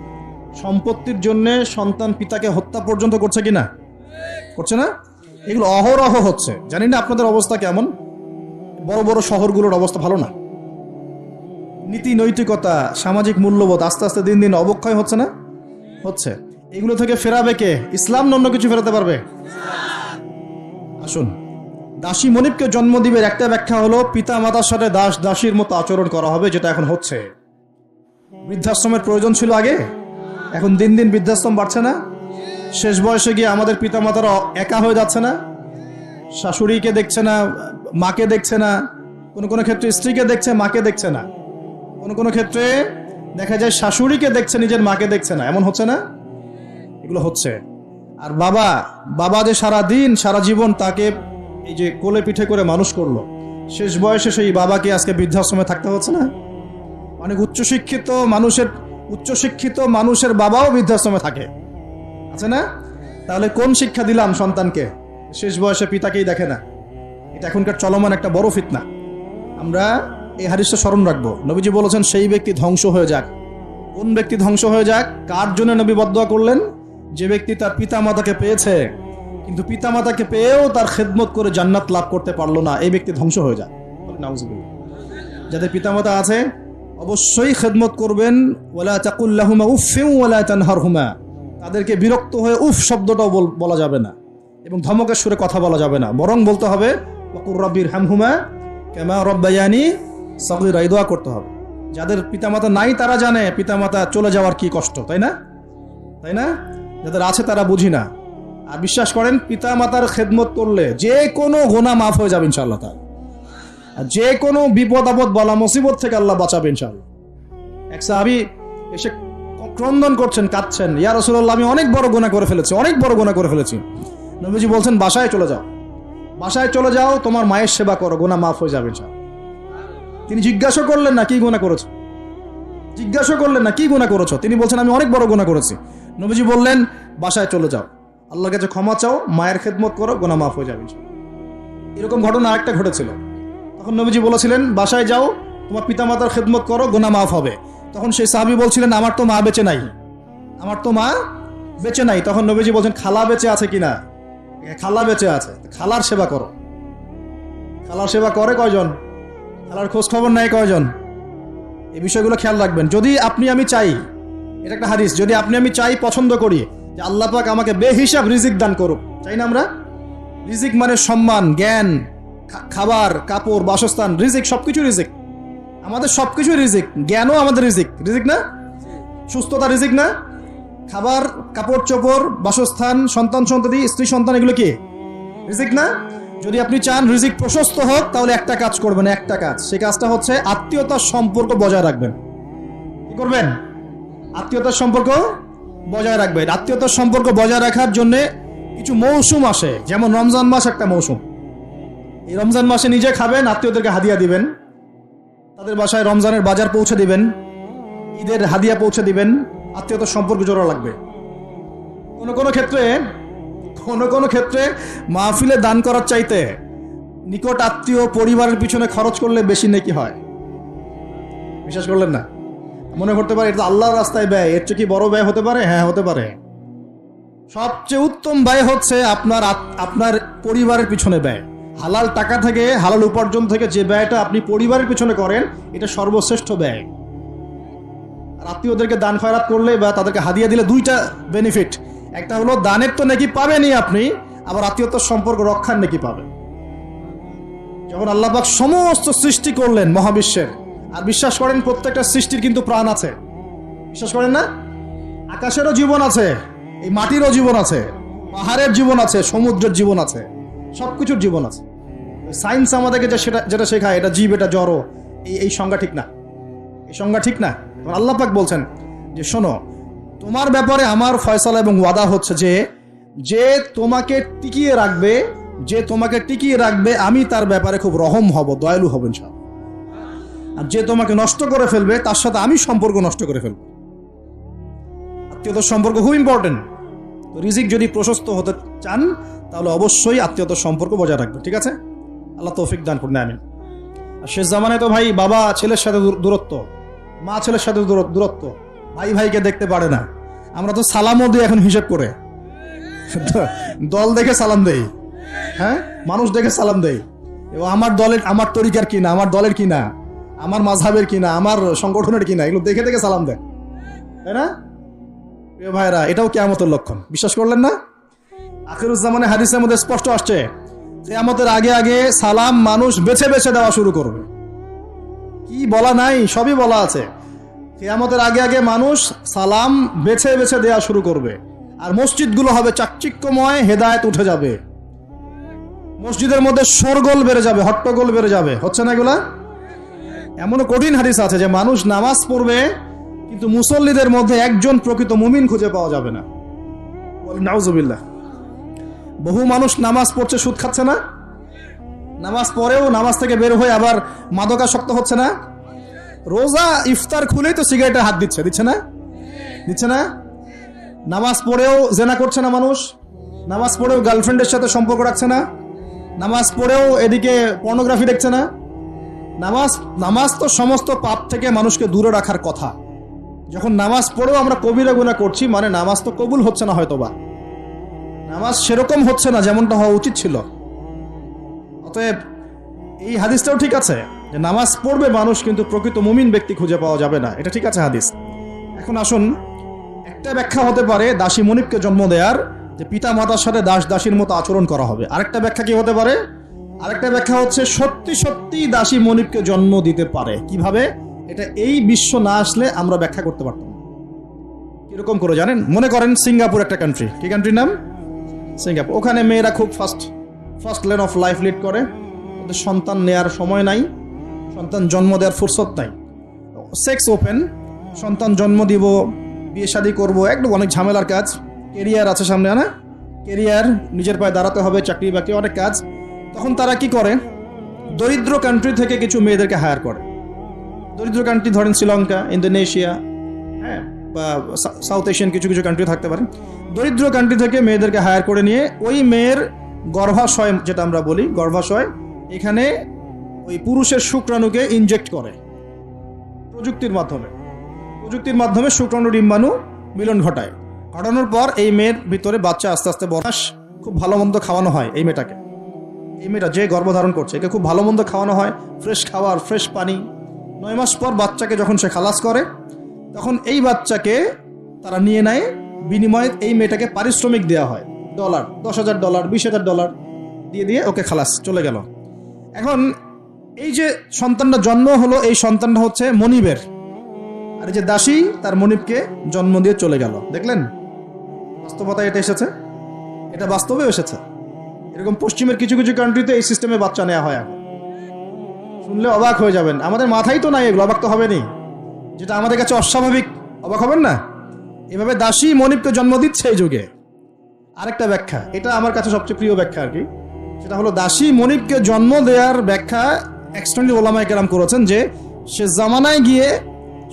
সম্পত্তির জন্য সন্তান পিতাকে হত্যা পর্যন্ত করছে কিনা? করছে না? এগুলো অহরহ হচ্ছে। জানি না আপনাদের অবস্থা কেমন। বড় বড় শহরগুলোর অবস্থা ভালো না। নীতি নৈতিকতা, সামাজিক মূল্যবোধ আস্তে আস্তে দিন দিন অবক্ষয় হচ্ছে না? হচ্ছে। এগুলো থেকে ফেরাবে কে? ইসলাম অন্য কিছু ফেরাতে পারবে? আসুন, দাসী মনিবকে জন্ম দিবে একটা ব্যাখ্যা হলো পিতা মাতার সাথে দাস দাসীর মতো আচরণ করা হবে, যেটা এখন হচ্ছে। বৃদ্ধাশ্রমের প্রয়োজন ছিল আগে, এখন দিন দিন বৃদ্ধাশ্রম বাড়ছে না? শেষ বয়সে গিয়ে আমাদের পিতা মাতারা একা হয়ে যাচ্ছে না? শাশুড়িকে দেখছে না, মাকে দেখছে না, কোনো কোনো ক্ষেত্রে স্ত্রীকে দেখছে, মাকে দেখছে না, কোনো কোনো ক্ষেত্রে দেখা যায় শাশুড়িকে দেখছে, নিজের মাকে দেখছে না। এমন হচ্ছে না? এগুলো হচ্ছে। আর বাবা যে সারা দিন সারা জীবন তাকে এই যে কোলে পিঠে করে মানুষ করলো, শেষ বয়সে সেই বাবাকে আজকে বৃদ্ধাশ্রমে থাকতে হচ্ছে না? অনেক উচ্চশিক্ষিত মানুষের বাবাও বৃদ্ধাশ্রমে থাকে, আছে না? তাহলে কোন শিক্ষা দিলাম সন্তানকে? শেষ বয়সে পিতাকেই দেখে না। এটা এখনকার চলমান একটা বড় ফিতনা। আমরা এই হাদিসটা স্মরণ রাখবো। নবীজি বলেছেন সেই ব্যক্তি ধ্বংস হয়ে যাক। কোন ব্যক্তি ধ্বংস হয়ে যাক? কার জন্য নবী বদদুয়া করলেন? যে ব্যক্তি তার পিতা মাতাকে পেয়েছে কিন্তু পিতা মাতাকে পেয়েও তার খেদমত করে জান্নাত লাভ করতে পারলো না, এই ব্যক্তি ধ্বংস হয়ে যায়। নাউজুবিল্লাহ। যাদের পিতা মাতা আছে অবশ্যই খেদমত করবেন। ওয়ালা তাকুল লাহুমা উফফিন ওয়ালা তানহারহুমা। তাদেরকে বিরক্ত হয়ে উফ শব্দটাও বলা যাবে না এবং ধমকের সুরে কথা বলা যাবে না, বরং বলতে হবে ওয়াকুর রাব্বিরহামহুমা কামা রাব্বায়ানি সগীরা, এই দোয়া করতে হবে। যাদের পিতামাতা নাই তারা জানে পিতামাতা চলে যাওয়ার কি কষ্ট, তাই না? যাদের আছে তারা বুঝি না। আর বিশ্বাস করেন পিতামাতার খেদমত করলে যে কোনো গুনাহ মাফ হয়ে যাবে ইনশাআল্লাহ তাআলা। আর যে কোনো বিপদ আপদ বলা মুসিবত থেকে আল্লাহ বাঁচাবে ইনশাআল্লাহ। এক সাহাবী এসে ক্রন্দন করছেন, কাঁদছেন, ইয়া রাসূলুল্লাহ আমি অনেক বড় গুনাহ করে ফেলেছি। নবীজি বলছেন বাসায় চলে যাও, তোমার মায়ের সেবা করো, গুনাহ মাফ হয়ে যাবে ইনশাআল্লাহ। তিনি জিজ্ঞাসা করলেন না কি গুনাহ করেছো, তিনি বলছেন আমি অনেক বড় গুনাহ করেছি। নবীজি বললেন বাসায় চলে যাও, আল্লাহর কাছে ক্ষমা চাও, মায়ের খেদমত করো, গুনাহ মাফ হয়ে যাবে ইনশাআল্লাহ। এরকম ঘটনা আরেকটা ঘটেছিল। তখন নবীজি বলেছিলেন বাসায় যাও, তোমার পিতামাতার খেদমত করো, গুনাহ মাফ হবে। তখন সেই সাহাবী বলছিলেন আমার তো মা বেঁচে নাই। তখন নবীজি বলছেন খালা বেঁচে আছে কিনা? খালা বেঁচে আছে, খালার সেবা করো। খালার সেবা করে কয়জন? খালার খোঁজ খবর নেয় কয়জন? এই বিষয়গুলো খেয়াল রাখবেন। যদি আপনি আমি চাই, এটা একটা হাদিস, যদি আপনি আমি চাই, পছন্দ করি যে আল্লাহ পাক আমাকে বেহিসাব রিজিক দান করুক, চাই না আমরা? রিজিক মানে সম্মান, জ্ঞান, খাবার, কাপড়, বাসস্থান, রিজিক, সবকিছু রিজিক। আমাদের সবকিছু রিজিক। জ্ঞানও আমাদের রিজিক না? সুস্থতা রিজিক না? খাবার, কাপড় চোপড়, বাসস্থান, সন্তান সন্ততি, স্ত্রী সন্তান, এগুলো কি রিজিক না? যদি আপনি চান রিজিক প্রশস্ত হোক তাহলে একটা কাজ করবেন, সেই কাজটা হচ্ছে আত্মীয়তার সম্পর্ক বজায় রাখবেন। কি করবেন? আত্মীয়তার সম্পর্ক বজায় রাখবেন। আত্মীয়তার সম্পর্ক বজায় রাখার জন্য কিছু মৌসুম আসে, যেমন রমজান মাস একটা মৌসুম। এই রমজান মাসে নিজে খাবেন, আত্মীয়দেরকে হাদিয়া দিবেন, তাদের বাসায় রমজানের বাজার পৌঁছে দিবেন, ঈদের হাদিয়া পৌঁছে দিবেন, আত্মীয়তার সম্পর্ক জোড়া লাগবে। কোনো কোনো ক্ষেত্রে মাহফিলে দান করার চাইতে নিকট আত্মীয় পরিবারের পিছনে খরচ করলে বেশি নেকি হয়। বিশ্বাস করলেন না? মনে করতে পারে এটা আল্লাহর রাস্তায় ব্যয়, এর চেয়ে কি বড় ব্যয় হতে পারে? হ্যাঁ, হতে পারে। সবচেয়ে উত্তম ব্যয় হচ্ছে আপনার পরিবারের পিছনে ব্যয়। হালাল টাকা থেকে, হালাল উপার্জন থেকে যে ব্যয়টা আপনি পরিবারের পিছনে করেন, এটা সর্বশ্রেষ্ঠ ব্যয়। আর আত্মীয়দেরকে দান খয়রাত করলে বা তাদেরকে হাদিয়া দিলে দুইটা বেনিফিট। একটা হলো দানের তো নেকি পাবেনই আপনি, আবার আত্মীয়তার সম্পর্ক রক্ষার নেকি পাবেন। যখন আল্লাহ পাক সমস্ত সৃষ্টি করলেন মহাবিশ্বের, আর বিশ্বাস করেন প্রত্যেকটা সৃষ্টির কিন্তু প্রাণ আছে, বিশ্বাস করেন না? আকাশেরও জীবন আছে, এই মাটিরও জীবন আছে, পাহাড়ের জীবন আছে, সমুদ্রের জীবন আছে, সবকিছুর জীবন আছে। সায়েন্স আমাদেরকে যেটা শেখায় এটা জীব, এটা জড়, এই সংজ্ঞা ঠিক না, আল্লাহ পাক বলছেন যে শোনো, তোমার ব্যাপারে আমার ফয়সালা এবং ওয়াদা হচ্ছে যে তোমাকে টিকিয়ে রাখবে আমি তার ব্যাপারে খুব রহম হব, দয়ালু হব ইনশাআল্লাহ। আর যে তোমাকে নষ্ট করে ফেলবে তার সাথে আমি সম্পর্ক নষ্ট করে ফেলব। আত্মীয়তার সম্পর্ক খুব ইম্পর্টেন্ট। তো রিজিক যদি প্রশস্ত হতে চান তাহলে অবশ্যই আত্মীয়তার সম্পর্ক বজায় রাখবে, ঠিক আছে? আল্লাহ তৌফিক দান করুন, আমিন। আর শেষ জামানায় তো ভাই বাবা ছেলের সাথে দূরত্ব, মা ছেলের সাথে দূরত্ব, ভাইকে দেখতে পারে না। আমরা তো সালামও দিই এখন হিসেব করে, দল দেখে সালাম দেই, হ্যাঁ, মানুষ দেখে সালাম দেই। আমার দলের, আমার তরিকার কিনা, আমার দলের কিনা, আমার মাযহাবের কিনা, আমার সংগঠনের কিনা, এগুলো দেখে দেখে সালাম দেয়, তাই না প্রিয় ভাইরা? এটাও কিয়ামতের লক্ষণ। বিশ্বাস করলেন না? আখিরুজ্জামানে হাদিসের মধ্যে স্পষ্ট আসছে, কিয়ামতের আগে আগে সালাম মানুষ বেছে বেছে দেওয়া শুরু করবে। কি বলা নাই, সবই বলা আছে। কিয়ামতের আগে আগে মানুষ সালাম বেছে বেছে দেওয়া শুরু করবে, আর মসজিদগুলো হবে চাকচিক্যময়, হেদায়েত উঠে যাবে, মসজিদের মধ্যে শোরগোল বেড়ে যাবে, হট্টগোল বেড়ে যাবে। হচ্ছে না এগুলা? এমনও কঠিন হাদিস আছে যে মানুষ নামাজ পড়বে কিন্তু মুসল্লিদের মধ্যে একজন প্রকৃত মুমিন খুঁজে পাওয়া যাবে না। নাউজুবিল্লাহ। বহু মানুষ নামাজ পড়ছে, সুদ খাচ্ছে না? নামাজ পড়েও নামাজ থেকে বের হয়ে আবার মাদকাসক্ত হচ্ছে না? রোজা ইফতার খুলেই তো সিগারেটে হাত দিচ্ছে, দিচ্ছে না? দিচ্ছে না? নামাজ পড়েও জেনা করছে না মানুষ? নামাজ পড়েও গার্লফ্রেন্ডের সাথে সম্পর্ক রাখছে না? নামাজ পড়েও এদিকে পর্নোগ্রাফি দেখছে না? নামাজ তো সমস্ত পাপ থেকে মানুষকে দূরে রাখার কথা। যখন নামাজ পড়েও আমরা কবিরা গুনাহ করছি, মানে নামাজ তো কবুল হচ্ছে না, হয়তোবা নামাজ সেরকম হচ্ছে না যেমনটা হওয়া উচিত ছিল। অতএব এই হাদিসটাও ঠিক আছে যে নামাজ পড়বে মানুষ কিন্তু প্রকৃত মুমিন ব্যক্তি খুঁজে পাওয়া যাবে না, এটা ঠিক আছে হাদিস। এখন আসুন, একটা ব্যাখ্যা হতে পারে দাসী মনিবকে জন্ম দেওয়ার, যে পিতা মাতার সাথে দাস দাসীর মতো আচরণ করা হবে। আরেকটা ব্যাখ্যা কি হতে পারে? আরেকটা ব্যাখ্যা হচ্ছে সত্যি সত্যি দাসী মনিবকে জন্ম দিতে পারে। কিভাবে? এটা এই বিশ্ব না আসলে আমরা ব্যাখ্যা করতে পারতাম না। কিরকম করে জানেন? মনে করেন সিঙ্গাপুর একটা কান্ট্রি, কি কান্ট্রির নাম? সিঙ্গাপুর। ওখানে মেয়েরা খুব first lane of life lead করে, ওদের সন্তান নেয়ার সময় নাই, সন্তান জন্ম দেওয়ার ফুরসত নাই, সেক্স ওপেন, সন্তান জন্ম দিব, বিয়ে শাদী করবো, একদম অনেক ঝামেলার কাজ, কেরিয়ার আছে সামনে, না কেরিয়ার, নিজের পায়ে দাঁড়াতে হবে, চাকরি বাকরি, অনেক কাজ। তখন তারা কি করে? দরিদ্র কান্ট্রি থেকে কিছু মেয়েদেরকে হায়ার করে। দরিদ্র কান্ট্রি ধরেন শ্রীলঙ্কা, ইন্দোনেশিয়া, হ্যাঁ, বা সাউথ এশিয়ান কিছু কিছু কান্ট্রি থাকতে পারে। দরিদ্র কান্ট্রি থেকে মেয়েদেরকে হায়ার করে নিয়ে ওই মেয়ের গর্ভাশয়, যেটা আমরা বলি গর্ভাশয়, এখানে ওই পুরুষের শুক্রাণুকে ইনজেক্ট করে প্রযুক্তির মাধ্যমে শুক্রাণু ডিম্বাণু মিলন ঘটানোর পর এই মেয়ের ভিতরে বাচ্চা আস্তে আস্তে বয়স, খুব ভালো মন্দ খাওয়ানো হয় এই মেয়েটা যে গর্ভধারণ করছে, একে খুব ভালো মন্দ খাওয়ানো হয়, ফ্রেশ খাবার, ফ্রেশ পানি। 9 মাস পর বাচ্চাকে যখন সে খালাস করে, তখন এই বাচ্চাকে তারা নিয়ে নেয়, বিনিময়ে এই মেয়েটাকে পারিশ্রমিক দেওয়া হয়, $, $10,000, $20,000 দিয়ে ওকে খালাস, চলে গেল। এখন এই যে সন্তানটা জন্ম হলো, এই সন্তানটা হচ্ছে মনিবের, আর এই যে দাসী তার মনিবকে জন্ম দিয়ে চলে গেল। দেখলেন বাস্তবতা এটা এসেছে, এটা বাস্তবে এসেছে। এরকম পশ্চিমের কিছু কিছু কান্ট্রিতে এই সিস্টেমে বাচ্চা নেওয়া হয়। এখন শুনলে অবাক হয়ে যাবেন, আমাদের মাথায় তো নাই এগুলো, অবাক তো হবেনি, যেটা আমাদের কাছে অস্বাভাবিক, অবাক হবেন না? এভাবে দাসী মনিবকে জন্ম দিচ্ছে এই যুগে। আরেকটা ব্যাখ্যা, এটা আমার কাছে সবচেয়ে প্রিয় ব্যাখ্যা আর কি, সেটা হলো দাসী মনিবকে জন্ম দেওয়ার ব্যাখ্যা এক্সটেন্ডেড ওলামায়ে কেরাম করেছেন যে সে জামানায় গিয়ে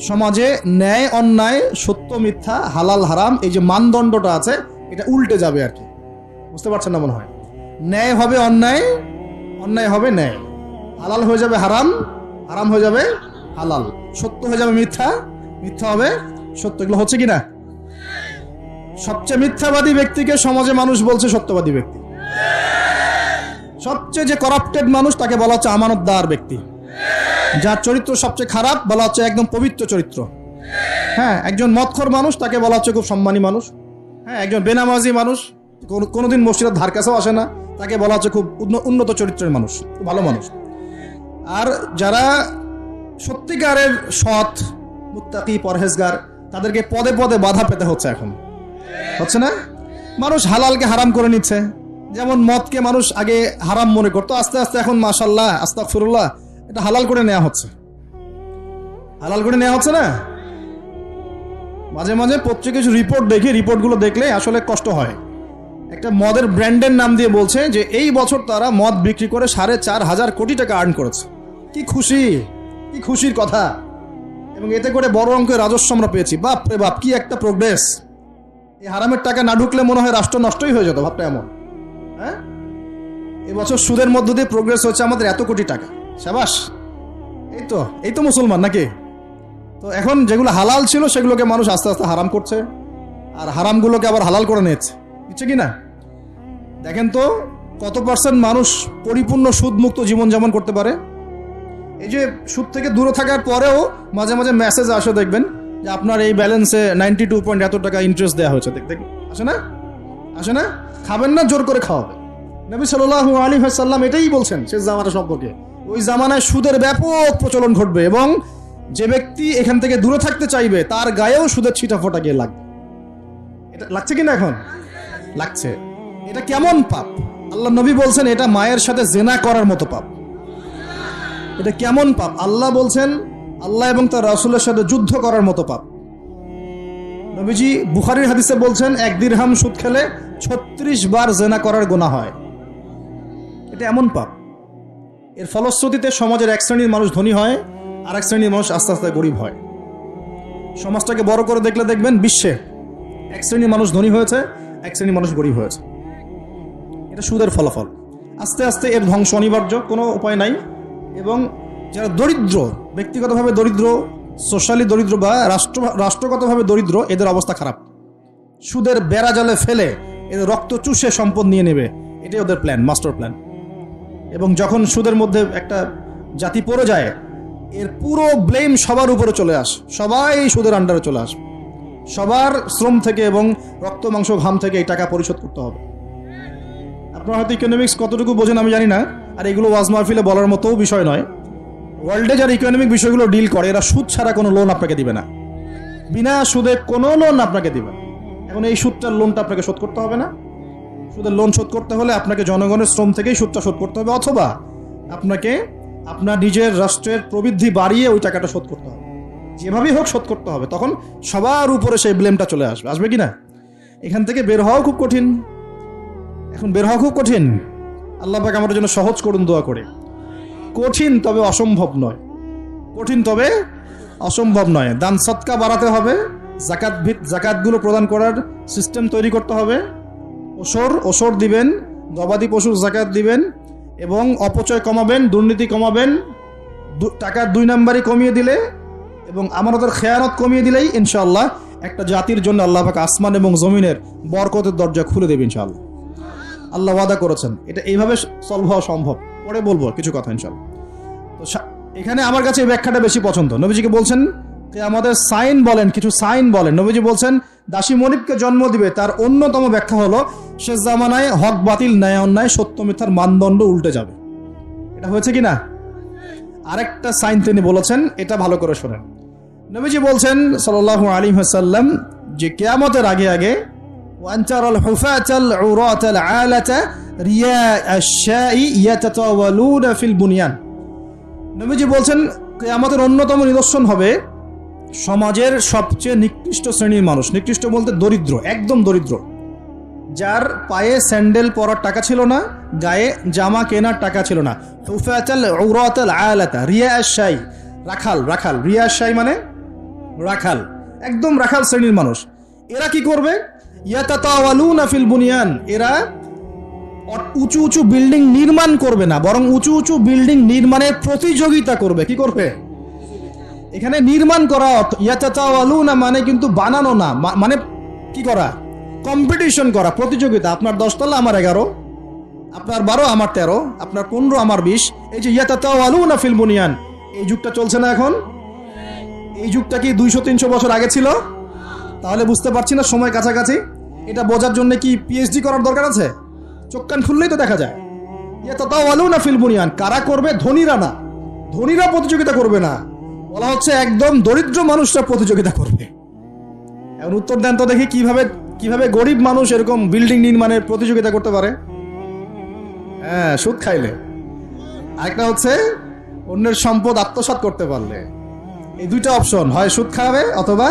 সমাজে ন্যায় অন্যায়, সত্য মিথ্যা, হালাল হারাম, এই যে মানদণ্ডটা আছে এটা উল্টে যাবে আর কি। বুঝতে পারছেন না মনে হয়? ন্যায় হবে অন্যায়, অন্যায় হবে ন্যায়, হালাল হয়ে যাবে হারাম, হারাম হয়ে যাবে হালাল, সত্য হয়ে যাবে মিথ্যা, মিথ্যা হবে সত্য। এগুলো হচ্ছে কিনা? সবচেয়ে মিথ্যাবাদী ব্যক্তিকে সমাজে মানুষ বলছে সত্যবাদী ব্যক্তি। সবচেয়ে যে করাপ্টেড মানুষ তাকে বলা হচ্ছে আমানতদার ব্যক্তি। যার চরিত্র সবচেয়ে খারাপ বলা হচ্ছে একদম পবিত্র চরিত্র। হ্যাঁ, একজন মদখোর মানুষ তাকে বলা হচ্ছে খুব সম্মানী মানুষ। হ্যাঁ, একজন বেনামাজি মানুষ, কোনোদিন মসজিদের ধার কাছেও আসে না, তাকে বলা হচ্ছে খুব উন্নত চরিত্রের মানুষ, খুব ভালো মানুষ। আর যারা সত্যিকারের সৎ, মুত্তাকি, পরহেজগার, তাদেরকে পদে পদে বাধা পেতে হচ্ছে। এখন হচ্ছে না? মানুষ হালালকে হারাম করে নিচ্ছে। যেমন মদকে মানুষ আগে হারাম মনে করতো, আস্তে আস্তে এখন মাশাআল্লাহ, আস্তাগফিরুল্লাহ, এটা হালাল করে নেওয়া হচ্ছে। হালাল করে নেওয়া হচ্ছে না? মাঝে মাঝে পত্রিকা কিছু রিপোর্ট দেখি, রিপোর্টগুলো দেখলে আসলে কষ্ট হয়। একটা মদের ব্র্যান্ডের নাম দিয়ে বলছে যে এই বছর তারা মদ বিক্রি করে 4,500 কোটি টাকা আর্ন করেছে। কি খুশি, কি খুশির কথা! এবং এতে করে বড় অঙ্কের রাজস্ব আমরা পেয়েছি। বাপ রে বাপ, কি একটা প্রোগ্রেস! এই হারামের টাকা না ঢুকলে মনে হয় রাষ্ট্র নষ্টই হয়ে যেত, ভাবটা এমন। হ্যাঁ, এবছর সুদের মধ্য দিয়ে প্রোগ্রেস হচ্ছে আমাদের এত কোটি টাকা, শাবাশ! এই তো মুসলমান নাকি? তো এখন যেগুলো হালাল ছিল সেগুলোকে মানুষ আস্তে আস্তে হারাম করছে, আর হারামগুলোকে আবার হালাল করে নিচ্ছে, বুঝছে কি না? দেখেন তো, কত পার্সেন্ট মানুষ পরিপূর্ণ সুদমুক্ত জীবনযাপন করতে পারে? এই যে সুদ থেকে দূরে থাকার পরেও মাঝে মাঝে মেসেজ আসে, দেখবেন যে আপনার এই ব্যালেন্সে 92 পয়েন্ট এত টাকা ইন্টারেস্ট দেওয়া হয়েছে। দেখতে আসে না? আসে না? খাবেন না, জোর করে খাওয়াবে। নবী সাল্লাল্লাহু আলাইহি ওয়াসাল্লাম এটাই বলছেন শেষ জামানা সম্পর্কে। ওই জামানায় সুদের ব্যাপক প্রচলন ঘটবে এবং যে ব্যক্তি এখান থেকে দূরে থাকতে চাইবে তার গায়েও সুদের ছিটাফোঁটা গিয়ে লাগবে। এটা লাগছে কিনা? এখন লাগছে। এটা কেমন পাপ? আল্লাহ নবী বলছেন এটা মায়ের সাথে জেনা করার মতো পাপ। এটা কেমন পাপ? আল্লাহ বলছেন আল্লাহ এবং তার রাসূলের সাথে যুদ্ধ করার মতো পাপ। নবীজি বুখারীর হাদিসে বলছেন 1 দিরহাম সুদ খেলে 36 বার জেনা করার গুনাহ হয়। এটা এমন পাপ। এর ফলশ্রুতিতে সমাজের এক শ্রেণীর মানুষ ধনী হয়, আর এক শ্রেণীর মানুষ আস্তে আস্তে গরিব হয়। সমাজটাকে বড় করে দেখলে দেখবেন বিশ্বে এক শ্রেণীর মানুষ ধনী হয়েছে, এক শ্রেণীর মানুষ গরিব হয়েছে। এটা সুদের ফলাফল। আস্তে আস্তে এর ধ্বংস অনিবার্য, কোনো উপায় নাই। এবং যারা দরিদ্র, ব্যক্তিগতভাবে দরিদ্র, সোশ্যালি দরিদ্র বা রাষ্ট্রগতভাবে দরিদ্র, এদের অবস্থা খারাপ। সুদের বেড়া জালে ফেলে এদের রক্ত চুষে সম্পদ নিয়ে নেবে, এটাই ওদের প্ল্যান, মাস্টার প্ল্যান। এবং যখন সুদের মধ্যে একটা জাতি পড়ে যায়, এর পুরো ব্লেম সবার উপরে চলে আসে। সবাই সুদের আন্ডারে চলে আসে। সবার শ্রম থেকে এবং রক্ত মাংস ঘাম থেকে এই টাকা পরিশোধ করতে হবে। আপনারা হয়তো ইকোনমিক্স কতটুকু বোঝেন আমি জানি না, আর এগুলো ওয়াজ মাহফিলে বলার মতো বিষয় নয়। ওয়ার্ল্ডে যারা ইকোনমিক বিষয়গুলো ডিল করে, এরা সুদ ছাড়া কোনো লোন আপনাকে দিবে না। বিনা সুদে কোনো লোন আপনাকে দিবে না। এখন এই সুদটার লোনটা আপনাকে শোধ করতে হবে না? সুদের লোন শোধ করতে হলে আপনাকে জনগণের শ্রম থেকেই সুদটা শোধ করতে হবে, অথবা আপনাকে আপনার নিজের রাষ্ট্রের প্রবৃদ্ধি বাড়িয়ে ওই টাকাটা শোধ করতে হবে। যেভাবেই হোক শোধ করতে হবে। তখন সবার উপরে সেই ব্লেমটা চলে আসবে। আসবে কি না? এখান থেকে বের হওয়াও খুব কঠিন। এখন বের হওয়া খুব কঠিন। আল্লাহ পাক আমাদের জন্য সহজ করুন, দোয়া করে। কঠিন তবে অসম্ভব নয়। কঠিন তবে অসম্ভব নয়। দান সদকা বাড়াতে হবে, জাকাতগুলো প্রদান করার সিস্টেম তৈরি করতে হবে। ওসর দিবেন, গবাদি পশুর জাকাত দিবেন, এবং অপচয় কমাবেন, দুর্নীতি কমাবেন। টাকার 2 নাম্বারই কমিয়ে দিলে এবং আমানতের খেয়ানত কমিয়ে দিলেই ইনশাআল্লাহ একটা জাতির জন্য আল্লাহ পাক আসমান এবং জমিনের বরকতের দরজা খুলে দেবে ইনশাআল্লাহ। আল্লাহ ওয়াদা করেছেন। এটা এইভাবে সলভ হওয়া সম্ভব। পরে বলবো কিছু কথা ইনশাআল্লাহ। তো এখানে আমার কাছে এই ব্যাখ্যাটা বেশি পছন্দ। নবীজিকে বলছেন যে আমাদের সাইন বলেন, কিছু সাইন বলেন। নবীজি বলছেন দাসী মনিবকে জন্ম দিবে, তার অন্যতম ব্যাখ্যা হলো শেষ জামানায় হক বাতিল, ন্যায় অন্যায়, সত্য মিথ্যার মানদণ্ড উল্টে যাবে। এটা হয়েছে কিনা? আরেকটা সাইন তিনি বলেছেন, এটা ভালো করে শোনেন। নবীজি বলছেন সাল্লাল্লাহু আলাইহি ওয়াসাল্লাম যে কিয়ামতের আগে আগে ওয়ানতারাল হুফাতাল উরাতাল আলাতা রিয়া আশ-শাই ইয়াতাতাওয়ালুনা ফিল বুনিয়ান। নবীজি বলছেন কিয়ামতের অন্যতম নিদর্শন হবে সমাজের সবচেয়ে নিকৃষ্ট শ্রেণীর মানুষ। নিকৃষ্ট বলতে দরিদ্র, একদম দরিদ্র, যার পায়ে স্যান্ডেল পরার টাকা ছিল না, গায়ে জামা কেনার টাকা ছিল না। হুফাতাল উরাতাল আলাতা রিয়া আশ-শাই, রাখাল। রিয়া আশ-শাই মানে রাখাল, একদম রাখাল শ্রেণীর মানুষ। এরা কি করবে? ইয়াতাতাওয়ালুনা ফিল বুনিয়ান, এরা উঁচু উঁচু বিল্ডিং নির্মাণ করবে না, বরং উঁচু উঁচু বিল্ডিং নির্মাণের প্রতিযোগিতা করবে। কি করবে? এখানে নির্মাণ করা। ইয়াতাতাওয়ালুনা মানে কিন্তু বানানো না, মানে কি করা? কম্পিটিশন করা, প্রতিযোগিতা। আপনার 10 তলা, আমার 11, আপনার 12, আমার 13, আপনার 15, আমার 20। এই যে ইয়াতাতাওয়ালুনা ফিল বুনিয়ান, এই যুগটা চলছে না এখন? এই যুগটা কি 200-300 বছর আগে ছিল? তাহলে বুঝতে পারছি না সময় কাছাকাছি। এটা বোঝার জন্য কি পিএইচডি করার দরকার আছে? চোখ কান খুললেই তো দেখা যায়। ইয়াতাতাওয়ালুনা ফিল বুনিয়ান, কারা করবে? ধনীরা না, ধনীরা প্রতিযোগিতা করবে না, বলা হচ্ছে একদম দরিদ্র মানুষরা প্রতিযোগিতা করবে। এখন উত্তর দেন তো দেখি, কিভাবে গরিব মানুষ এরকম বিল্ডিং নির্মাণের প্রতিযোগিতা করতে পারে? হ্যাঁ, সুদ খাইলে। আরেকটা হচ্ছে অন্যের সম্পদ আত্মসাৎ করতে পারলে। এই দুইটা অপশন, হয় সুদ খাবে অথবা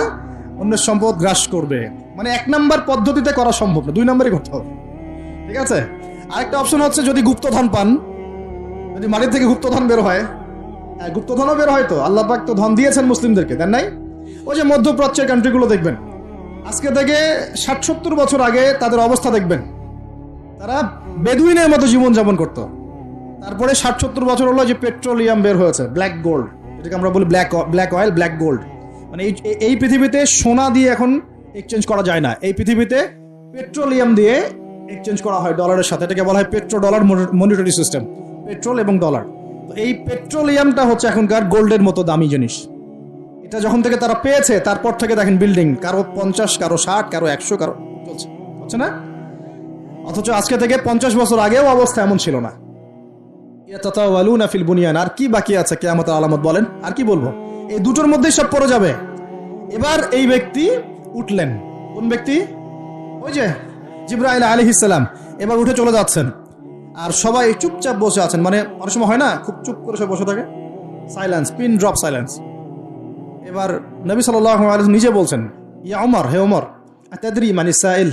অন্যের সম্পদ গ্রাস করবে। মানে 1 নাম্বার পদ্ধতিতে করা সম্ভব না, 2 নাম্বারই করতে হবে। ঠিক আছে? আরেকটা অপশন হচ্ছে যদি গুপ্তধন পান, যদি মাটির থেকে গুপ্তধন বের হয়। হ্যাঁ, গুপ্তধনও বের হয় তো। আল্লাহ পাক তো ধন দিয়েছেন মুসলিমদেরকে, দেন নাই? ওই যে মধ্যপ্রাচ্যের কান্ট্রিগুলো দেখবেন, আজকে থেকে 60-70 বছর আগে তাদের অবস্থা দেখবেন, তারা বেদুইনের মতো জীবনযাপন করতো। তারপরে 60-70 বছর হলো যে পেট্রোলিয়াম বের হয়েছে, ব্ল্যাক গোল্ড, এটাকে আমরা বলি ব্ল্যাক অয়েল, ব্ল্যাক গোল্ড। মানে এই পৃথিবীতে সোনা দিয়ে এখন এক্সচেঞ্জ করা যায় না। এই পৃথিবীতে পেট্রোলিয়াম দিয়ে এক্সচেঞ্জ করা হয় ডলারের সাথে, এটাকে বলা হয় petro dollar monetary system, petrol এবং ডলার। তো এই পেট্রোলিয়ামটা হচ্ছে এখনকার গোল্ডের মতো দামি জিনিস। এটা যখন থেকে তারা পেয়েছে তারপর থেকে দেখেন বিল্ডিং কারো 50, কারো 60, কারো 100, কারো চলছে, হচ্ছে না? অথচ আজকে থেকে 50 বছর আগেও অবস্থা এমন ছিল না। ইয়াতাতাওয়ালুনা ফিল বুনিয়ান, আর কি বাকি আছে কিয়ামতের আলামত বলেন? আর কি বলবো? এই দুটোর মধ্যেই সব পড়ে যাবে। এবার এই ব্যক্তি উঠলেন, কোন ব্যক্তি? ওই যে জিবরাইল আলাইহিস সালাম এবার উঠে চলে যাচ্ছেন, আর সবাই চুপচাপ বসে আছেন। মানে অনেক সময় হয় না, খুব চুপ করে সব বসে থাকে, সাইলেন্স, পিন ড্রপ সাইলেন্স। এবার নবী সাল্লাল্লাহু আলাইহি ওয়াসাল্লাম নিজে বলছেন, ইয়া ওমর, হে ওমর, আতাদরি মানিস সাইল,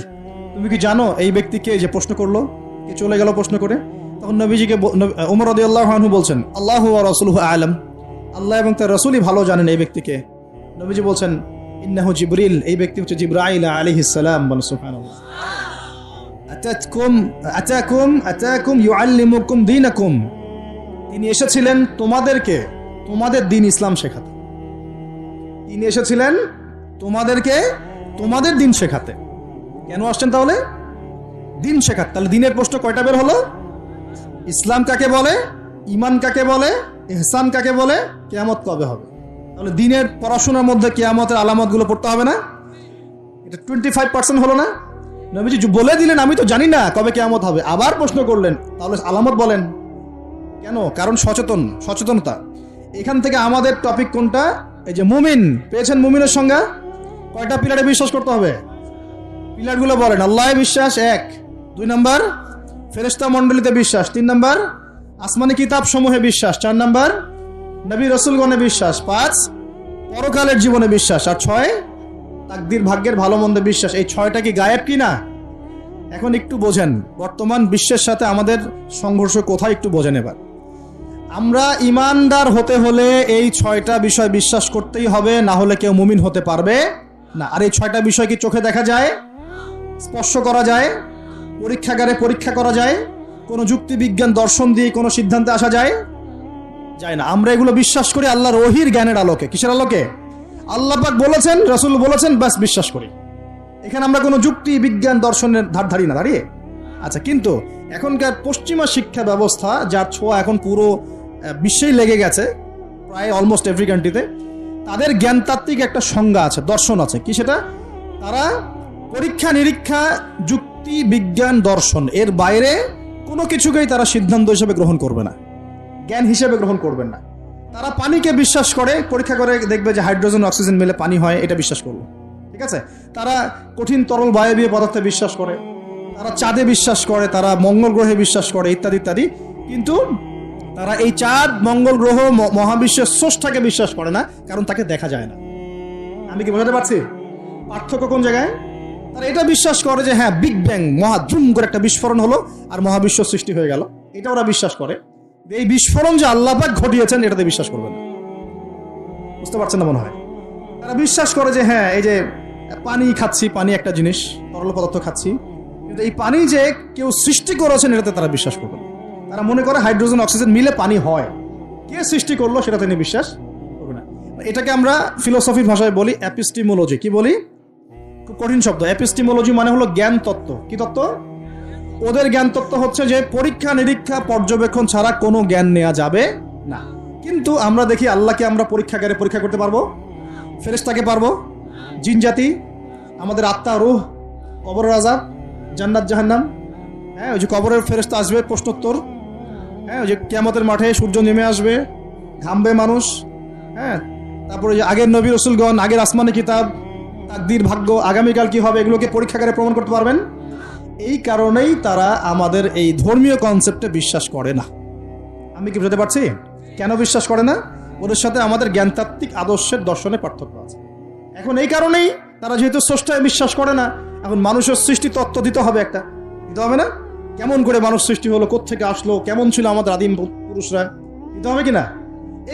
তুমি কি জানো এই ব্যক্তিকে যে প্রশ্ন করলো, কে চলে গেল প্রশ্ন করে? তখন নবীজিকে ওমর রাদিয়াল্লাহু আনহু বলছেন, আল্লাহু ওয়া রাসূলুহু আ'লাম, আল্লাহ এবং তার রাসূলই ভালো জানেন এই ব্যক্তিকে। নবীজি বলছেন, ইন্নাহু জিবরিল, এই ব্যক্তি হচ্ছে জিবরাইল আলাইহিস সালাম। বলেন সুবহানাল্লাহ। আতাকুম ইউআল্লিমুকুম দীনাকুম, তিনি এসেছিলেন তোমাদেরকে তোমাদের দ্বীন ইসলাম শেখাতে। তিনি এসেছিলেন তোমাদেরকে তোমাদের দ্বীন শেখাতে। কেন আসছেন তাহলে? দ্বীন শেখাতে। তাহলে দ্বীনের প্রশ্ন কয়টা বের হলো? ইসলাম কাকে বলে, ঈমান কাকে বলে, ইহসান কাকে বলে, কিয়ামত কবে হবে? তাহলে দ্বীনের পড়াশোনার মধ্যে কিয়ামতের আলামতগুলো পড়তে হবে না? এটা 25% হলো না? নবীজি বলে দিলেন আমি তো জানি না কবে কিয়ামত হবে, আবার প্রশ্ন করলেন, তাহলে আলামত বলেন। কেন? কারণ সচেতনতা। এখান থেকে আমাদের টপিক কোনটা? এই যে মুমিন পেয়েছেন, মুমিনের সংজ্ঞা কয়টা পিলারে বিশ্বাস করতে হবে? পিলারগুলো বলেন। আল্লাহ বিশ্বাস 1, 2 নাম্বার ফেরেশতা মণ্ডলীতে বিশ্বাস, 3 নাম্বার আসমানি কিতাব সমূহে বিশ্বাস, 4 নাম্বার নবী রাসূলগণে বিশ্বাস, 5 পরকালের জীবনে বিশ্বাস, আর 6 তাকদীর ভাগ্যের ভালো মন্দ বিশ্বাস। এই 6টা কি গায়েব কি না? এখন একটু বোঝেন বর্তমান বিশ্বের সাথে আমাদের সংঘর্ষ কোথায়, একটু বোঝেন। এবার আমরা ইমানদার হতে হলে এই 6টা বিষয় বিশ্বাস করতেই হবে, না হলে কেউ মুমিন হতে পারবে না। আর এই 6টা বিষয় কি চোখে দেখা যায়, স্পর্শ করা যায়, পরীক্ষাগারে পরীক্ষা করা যায়, কোনো যুক্তি বিজ্ঞান দর্শন দিয়ে কোনো সিদ্ধান্তে আসা যায়? যায় না। আমরা এগুলো বিশ্বাস করি আল্লাহর ওহীর জ্ঞানের আলোকে। কিসের আলোকে? আল্লাহ পাক বলেছেন, রাসূল বলেছেন, বাস বিশ্বাস করি। এখানে আমরা কোনো যুক্তি বিজ্ঞান দর্শনের ধার ধারি না দাঁড়িয়ে। আচ্ছা, কিন্তু এখনকার পশ্চিমা শিক্ষা ব্যবস্থা, যার ছোঁয়া এখন পুরো বিশ্বেই লেগে গেছে, প্রায় অলমোস্ট এভরি কান্ট্রিতে, তাদের জ্ঞানতাত্ত্বিক একটা সংজ্ঞা আছে, দর্শন আছে। কি সেটা? তারা পরীক্ষা নিরীক্ষা, যুক্তি বিজ্ঞান দর্শন এর বাইরে কোনো কিছুকেই তারা সিদ্ধান্ত হিসেবে গ্রহণ করবে না, জ্ঞান হিসেবে গ্রহণ করবেন না। তারা পানিকে বিশ্বাস করে, পরীক্ষা করে দেখবে যে হাইড্রোজেন অক্সিজেন মিলে পানি হয়, এটা বিশ্বাস করলো, ঠিক আছে। তারা কঠিন তরল বায়বীয় পদার্থে বিশ্বাস করে, তারা চাঁদে বিশ্বাস করে, তারা মঙ্গল গ্রহে বিশ্বাস করে, ইত্যাদি ইত্যাদি। কিন্তু তারা এই চাঁদ, মঙ্গল গ্রহ, মহাবিশ্বের স্রষ্টাকে বিশ্বাস করে না, কারণ তাকে দেখা যায় না। আমি কি বোঝাতে পারছি পার্থক্য কোন জায়গায়? তারা এটা বিশ্বাস করে যে হ্যাঁ, বিগ ব্যাং, মহাধুম করে একটা বিস্ফোরণ হলো আর মহাবিশ্ব সৃষ্টি হয়ে গেল, এটা ওরা বিশ্বাস করে। এই বিস্ফোরণ যে আল্লাহ পাক ঘটিয়েছেন এটাতে বিশ্বাস করবে না। বুঝতে পারছেন না মনে হয়? তারা বিশ্বাস করে যে হ্যাঁ, এই যে পানি খাচ্ছি, পানি একটা জিনিস, তরল পদার্থ খাচ্ছি, কিন্তু এই পানি যে কেউ সৃষ্টি করেছেন এটাতে তারা বিশ্বাস করবে না। তারা মনে করে হাইড্রোজেন অক্সিজেন মিলে পানি হয়, কে সৃষ্টি করলো সেটাতে নিয়ে বিশ্বাস করবে না। এটাকে আমরা ফিলোসফির ভাষায় বলি এপিস্টিমোলজি। কি বলি? খুব কঠিন শব্দ। এপিস্টিমোলজি মানে হলো জ্ঞান তত্ত্ব। কি তত্ত্ব? ওদের জ্ঞান তত্ত্ব হচ্ছে যে পরীক্ষা নিরীক্ষা পর্যবেক্ষণ ছাড়া কোনো জ্ঞান নেওয়া যাবে না। কিন্তু আমরা দেখি আল্লাহকে আমরা পরীক্ষাগারে পরীক্ষা করতে পারবো, ফেরেশতাকে পারবো, জিন জাতি, আমাদের আত্মা, রূহ, কবরের আযাব, জান্নাত জাহান্নাম, হ্যাঁ, ওই যে কবরের ফেরেশতা আসবে প্রশ্নোত্তর, হ্যাঁ, ওই যে কিয়ামতের মাঠে সূর্য নেমে আসবে, ঘামবে মানুষ, হ্যাঁ, তারপরে যে আগের নবী রাসূলগণ, আগের আসমানি কিতাব, তাকদীর, ভাগ্য, আগামীকাল কি হবে, এগুলোকে পরীক্ষাগারে প্রমাণ করতে পারবেন। এই কারণেই তারা আমাদের এই ধর্মীয় কনসেপ্টে বিশ্বাস করে না। আমি কি বুঝতে পারছি কেন বিশ্বাস করে না? ওদের সাথে আমাদের জ্ঞানতাত্ত্বিক আদর্শের দর্শনে পার্থক্য আছে। এখন এই কারণেই তারা যেহেতু স্রষ্টায় বিশ্বাস করে না, এখন মানুষের সৃষ্টি তত্ত্ব দিতে হবে, একটা দিতে হবে না? কেমন করে মানুষ সৃষ্টি হলো, কোত্থেকে আসলো, কেমন ছিল আমাদের আদিম পুরুষরা, দিতে হবে কিনা?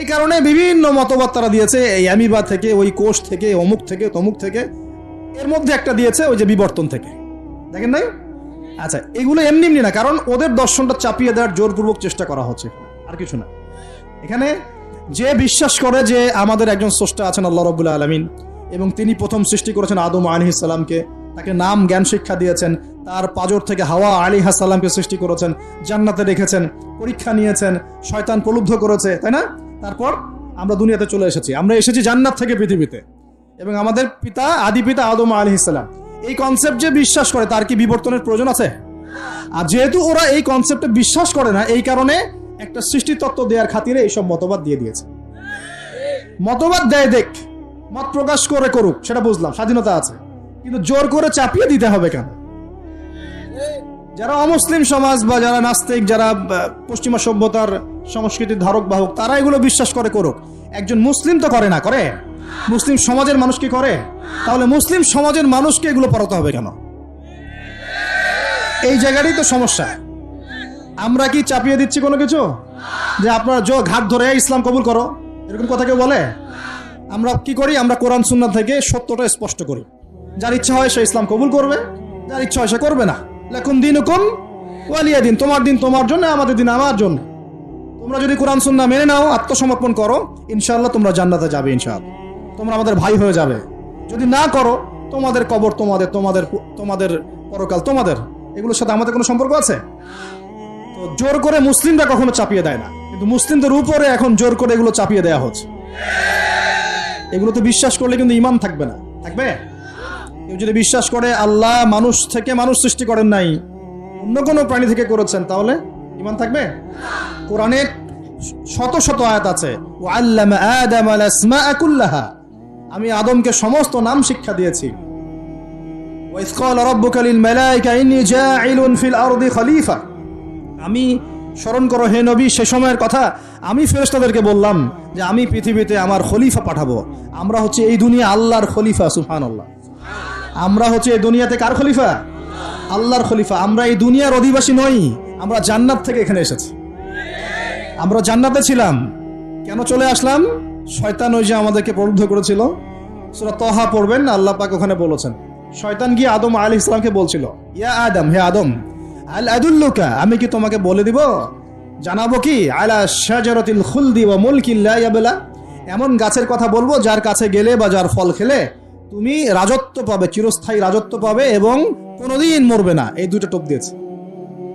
এই কারণে বিভিন্ন মতবাদ তারা দিয়েছে, এই অ্যামিবা থেকে, ওই কোষ থেকে, অমুক থেকে, তমুক থেকে, এর মধ্যে একটা দিয়েছে ওই যে বিবর্তন থেকে। দেখেন নাই? আচ্ছা, এগুলো এমনি এমনি না, কারণ ওদের দর্শনটা চাপিয়ে দেওয়ার জোরপূর্বক চেষ্টা করা হচ্ছে, আর কিছু না। এখানে যে বিশ্বাস করে যে আমাদের একজন স্রষ্টা আছেন আল্লাহ রাব্বুল আলামিন, এবং তিনি প্রথম সৃষ্টি করেছেন আদম আলাইহিস সালামকে, তাকে নাম জ্ঞান শিক্ষা দিয়েছেন, তার পাজর থেকে হাওয়া আলাইহিস সালামকে সৃষ্টি করেছেন, জান্নাতে রেখেছেন, পরীক্ষা নিয়েছেন, শয়তান প্রলুব্ধ করেছে, তাই না? তারপর আমরা দুনিয়াতে চলে এসেছি, আমরা এসেছি জান্নাত থেকে পৃথিবীতে, এবং আমাদের পিতা আদি পিতা আদম আলাইহিস সালাম এই কনসেপ্ট যে বিশ্বাস করে তার কি বিবর্তনের প্রয়োজন আছে? আর যেহেতু ওরা এই কনসেপ্টে বিশ্বাস করে না, এই কারণে একটা সৃষ্টি তত্ত্ব দেওয়ার খাতিরে এইসব মতবাদ দিয়ে দিয়েছে। মতবাদ দেয় দেখ, মত প্রকাশ করে করুক, সেটা বুঝলাম, স্বাধীনতা আছে, কিন্তু জোর করে চাপিয়ে দিতে হবে কেন? যারা অমুসলিম সমাজ বা যারা নাস্তিক, যারা পশ্চিমা সভ্যতার সংস্কৃতির ধারক বাহক, তারা এগুলো বিশ্বাস করে করুক। একজন মুসলিম তো করে না, করে মুসলিম সমাজের মানুষ কি করে? তাহলে মুসলিম সমাজের মানুষকে এগুলো পড়াতে হবে কেন? এই জায়গাটাই তো সমস্যা। আমরা কি চাপিয়ে দিচ্ছি কোনো কিছু, যে আপনারা ঘাট ধরে ইসলাম কবুল করো, এরকম কথা কেউ বলে? আমরা কি করি? আমরা কোরআন সুন্নাহ থেকে সত্যটা স্পষ্ট করি। যার ইচ্ছা হয় সে ইসলাম কবুল করবে, যার ইচ্ছা হয় সে করবে না। লাকুম দীনুকুম ওয়ালিয়া দিন, তোমার দিন তোমার জন্য, আমাদের দিন আমার জন্য। তোমরা যদি কোরআন সুন্নাহ মেনে নাও, আত্মসমর্পণ করো, ইনশাআল্লাহ তোমরা জান্নাতে যাবে, ইনশাআল্লাহ তোমরা আমাদের ভাই হয়ে যাবে। যদি না করো, তোমাদের কবর তোমাদের, তোমাদের তোমাদের পরকাল তোমাদের, এগুলোর সাথে আমাদের কোনো সম্পর্ক আছে? তো জোর করে মুসলিমরা কখনো চাপিয়ে দেয় না, কিন্তু মুসলিমদের উপরে এখন জোর করে এগুলো চাপিয়ে দেওয়া হচ্ছে। এগুলোতে বিশ্বাস করলে কিন্তু ঈমান থাকবে না। থাকবে? কেউ যদি বিশ্বাস করে আল্লাহ মানুষ থেকে মানুষ সৃষ্টি করেন নাই, অন্য কোনো প্রাণী থেকে করেছেন, তাহলে ঈমান থাকবে? কোরআনে শত শত আয়াত আছে, ওয়াল্লামা আদামাল আসমাআ কুল্লাহা, আমি আদমকে সমস্ত নাম শিক্ষা দিয়েছি। ওয়াইজ ক্বালা রাব্বুকা লিল মালায়েকা ইন্নী জাঈলুন ফিল আরদি খলিফা, আমি স্মরণ করো হে নবী সে সময়ের কথা, আমি ফেরেশতাদেরকে বললাম যে আমি পৃথিবীতে আমার খলিফা পাঠাবো। আমরা হচ্ছে এই দুনিয়া আল্লাহর খলিফা, সুবহানাল্লাহ। আমরা হচ্ছে এই দুনিয়াতে কার খলিফা? আল্লাহর খলিফা। আমরা এই দুনিয়ার অধিবাসী নই, আমরা জান্নাত থেকে এখানে এসেছি। আমরা জান্নাতে ছিলাম, কেন চলে আসলাম? শয়তান ওই যে আমাদেরকে প্রলুব্ধ করেছিল। সূরা তাহা পড়বেন, আল্লাহ পাক ওখানে বলেছেন, শয়তান গিয়ে আদম আলাইহিস সালামকে বলছিল, ইয়া আদম, হে আদম, আল আদুল্লুকা, আমি কি তোমাকে বলে দিব, জানাবো কি, আলা শাজারাতিল খুলদি ওয়া মুলকিন লা ইয়াবলা, এমন গাছের কথা বলবো যার কাছে গেলে বা যার ফল খেলে তুমি রাজত্ব পাবে, চিরস্থায়ী রাজত্ব পাবে এবং কোনোদিন মরবে না। এই দুটো টোপ দিয়েছে,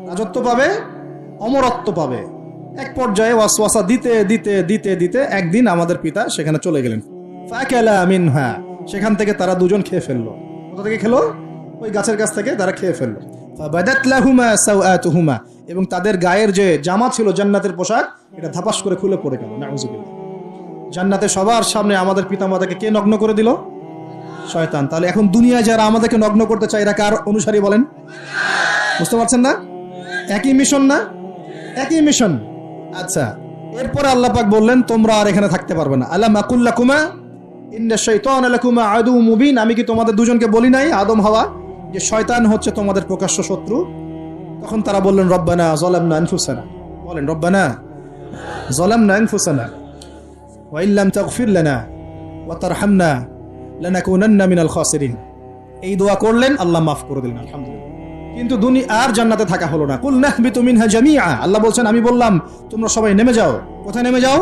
রাজত্ব পাবে, অমরত্ব পাবে। এক পর্যায়ে ওয়াসওয়াসা দিতে দিতে দিতে দিতে একদিন আমাদের পিতা সেখানে চলে গেলেন। ফাকালা মিনহা, সেখান থেকে তারা দুজন খেয়ে ফেললো। কোথা থেকে খেলো? ওই গাছের কাছ থেকে তারা খেয়ে ফেললো। ফাবাদাত লাহুমা সাওআতুহুমা, এবং তাদের গায়ের যে জামা ছিল জান্নাতের পোশাক, এটা ধাপাস করে খুলে পড়ে গেল। নাউযুবিল্লাহ। জান্নাতে সবার সামনে আমাদের পিতামাতাকে কে নগ্ন করে দিল? শয়তান। তাহলে এখন দুনিয়ায় যারা আমাদেরকে নগ্ন করতে চায়, এরা কার অনুসারী বলেন? বুঝতে পারছেন না? একই মিশন না? একই মিশন। আচ্ছা, এরপরে আল্লাহ পাক বললেন তোমরা আর এখানে থাকতে পারবে না। আলাম আকুল লাকুমা ইন্না শাইতানা লাকুমা আদুউম মুবিন, আমি কি তোমাদের দুজনকে বলি নাই, আদম হাওয়া, যে শয়তান হচ্ছে তোমাদের প্রকাশ্য শত্রু? তখন তারা বললেন রব্বানা যালামনা আনফুসানা, বলেন রব্বানা যালামনা আনফুসানা ওয়া ইল্লাম তাগফির লানা ওয়া তারহামনা লানাকুনান্না মিনাল খাসিরিন। এই দোয়া করলেন, আল্লাহ মাফ করে দিলেন, আলহামদুলিল্লাহ। কিন্তু দুনিয়া আর জান্নাতে থাকা হলো না। কুল নাহবিতু মিনহা জামিআ, আল্লাহ বলছেন আমি বললাম তোমরা সবাই নেমে যাও। কোথায় নেমে যাও?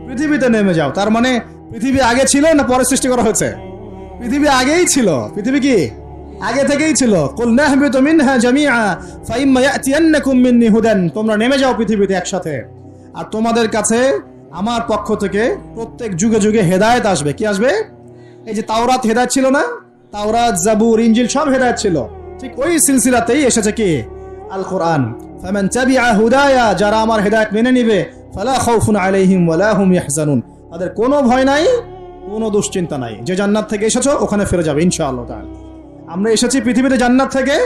পৃথিবীতে নেমে যাও। তার মানে পৃথিবী আগে ছিল না পরে সৃষ্টি করা হয়েছে? পৃথিবী আগেই ছিল। পৃথিবী কি আগে থেকেই ছিল? কুল নাহবিতু মিনহা জামিআ ফাইম্মা ইয়াতিয়ান্নাকুম মিন্নি হুদান, তোমরা নেমে যাও পৃথিবীতে একসাথে, আর তোমাদের কাছে আমার পক্ষ থেকে প্রত্যেক যুগে যুগে হেদায়েত আসবে। কি আসবে? এই যে তাওরাত হেদায়েত ছিল না? তাওরাত, জাবুর, ইনজিল সব হেদায়েত ছিল। ঠিক ওই সিলসিলাতেই এসেছে কি? আল কোরআন। ফামান তাবিআ হুদায়া, যারা আমার হেদায়েত মেনে নিবে, ফালা খাউফুন আলাইহিম ওয়ালা হুম ইয়াহজানুন, তাদের কোনো ভয় নাই, কোনো দুশ্চিন্তা নাই। যে জান্নাত থেকে এসেছো ওখানে ফিরে যাবে ইনশাআল্লাহ তাআলা। আমরা এসেছি পৃথিবীতে জান্নাত থেকে,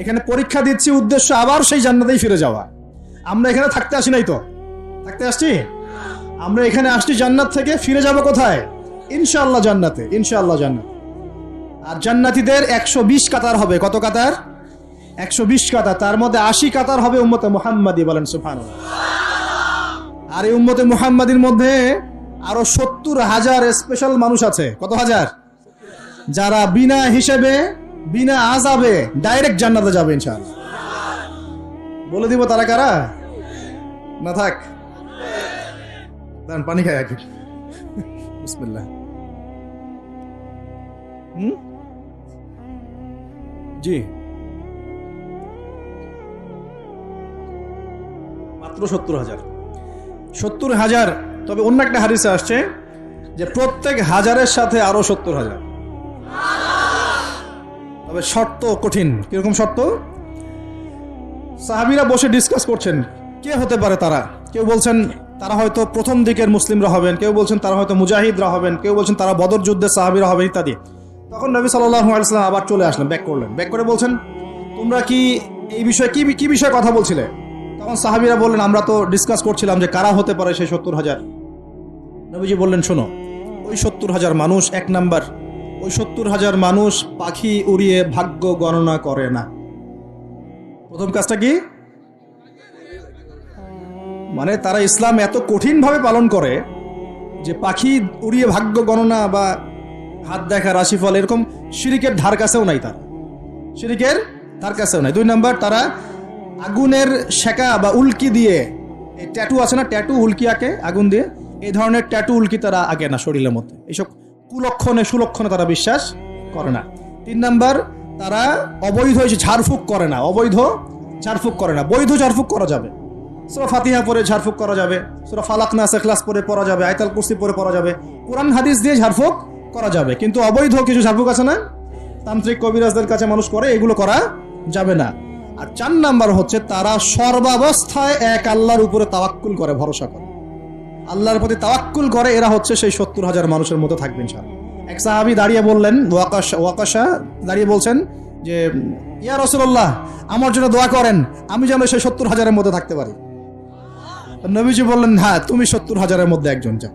এখানে পরীক্ষা দিচ্ছি, উদ্দেশ্য আবার সেই জান্নাতেই ফিরে যাওয়া। আমরা এখানে থাকতে আসি নাই তো, থাকতে আসছি। আমরা এখানে আসছি জান্নাত থেকে, ফিরে যাব কোথায়? ইনশাআল্লাহ জান্নাতে, ইনশাআল্লাহ জান্নাত। আর জান্নাতীদের 120 কাতার হবে। কত কাতার? 120 কাতার। তার মধ্যে 80 কাতার হবে উম্মতে মুহাম্মাদি, বলেন সুবহানাল্লাহ। আর এই উম্মতে মুহাম্মাদির মধ্যে আরো 70,000 স্পেশাল মানুষ আছে। কত হাজার? যারা বিনা হিসেবে, বিনা আযাবে ডাইরেক্ট জান্নাতে যাবে ইনশাআল্লাহ। বলে দিব তারা কারা? না থাক, দাঁড়ান পানি খাই আগে। বিসমিল্লাহ। জি মাত্র 70,000। 70,000। তবে অন্য একটা হাদিসে আসছে যে প্রত্যেক হাজারের সাথে আরো 70,000। তবে শর্ত কঠিন। কিরকম শর্ত? সাহাবীরা বসে ডিসকাস করছেন কে হতে পারে তারা। কেউ বলছেন তারা হয়তো প্রথম দিকের মুসলিমরা হবেন, কেউ বলছেন তারা হয়তো মুজাহিদরা হবেন, কেউ বলছেন তারা বদর যুদ্ধের সাহাবীরা হবেন ইত্যাদি। তখন নবী সাল্লাল্লাহু আলাইহি ওয়াসাল্লাম আবার চলে আসলেন, ব্যাক করলেন। ব্যাক করে বলছেন তোমরা কি এই বিষয়ে কি বিষয়ে কথা বলছিলে? তখন সাহাবীরা বললেন আমরা তো ডিসকাস করছিলাম যে কারা হতে পারে সেই 70,000। নবীজি বললেন শোনো, ওই 70,000 মানুষ, এক নাম্বার, ওই 70,000 মানুষ পাখি উড়িয়ে ভাগ্য গণনা করে না। প্রথম কাজটা কি? মানে তারা ইসলাম এত কঠিনভাবে পালন করে যে পাখি উড়িয়ে ভাগ্য গণনা বা হাত দেখা, রাশিফল, এরকম শিরিকের ধার কাছেও নাই। তারা শিরিকের ধার কাছেও নাই। 2 নাম্বার, তারা আগুনের শেকা বা উল্কি দিয়ে, এই ট্যাটু আছে না, ট্যাটু উল্কি আঁকে আগুন দিয়ে, এই ধরনের ট্যাটু উল্কি তারা আঁকে না শরীরের মধ্যে। এইসব কুলক্ষণে সুলক্ষণে তারা বিশ্বাস করে না। 3 নাম্বার, তারা অবৈধ ঝাড়ফুঁক করে না। অবৈধ ঝাড়ফুঁক করে না। বৈধ ঝাড়ফুঁক করা যাবে, সূরা ফাতিহা পড়ে ঝাড়ফুঁক করা যাবে, সূরা ফালাক নাস ইখলাস পড়ে পড়া যাবে, আয়াতুল কুরসি পড়ে পড়া যাবে, কোরআন হাদিস দিয়ে ঝাড়ফুঁক করা যাবে। কিন্তু অবৈধ কিছু ঝাড়ফুঁক আছে না, তান্ত্রিক কবিরাজদের কাছে মানুষ করে, এগুলো করা যাবে না। আর 4 নাম্বার হচ্ছে তারা সর্বাবস্থায় এক আল্লাহর উপরে তাওয়াক্কুল করে, ভরসা করে, আল্লাহর প্রতি তাওয়াক্কুল করে। এরা হচ্ছে সেই 70,000 মানুষের মধ্যে থাকবে ইনশাআল্লাহ। এক সাহাবী দাঁড়িয়ে বললেন, ওয়াকাশা দাঁড়িয়ে বলছেন যে ইয়া রাসূলুল্লাহ, আমার জন্য দোয়া করেন, আমি যেন সেই 70,000-এর মধ্যে থাকতে পারি। নবীজি বললেন হ্যাঁ, তুমি 70,000-এর মধ্যে একজন যাও।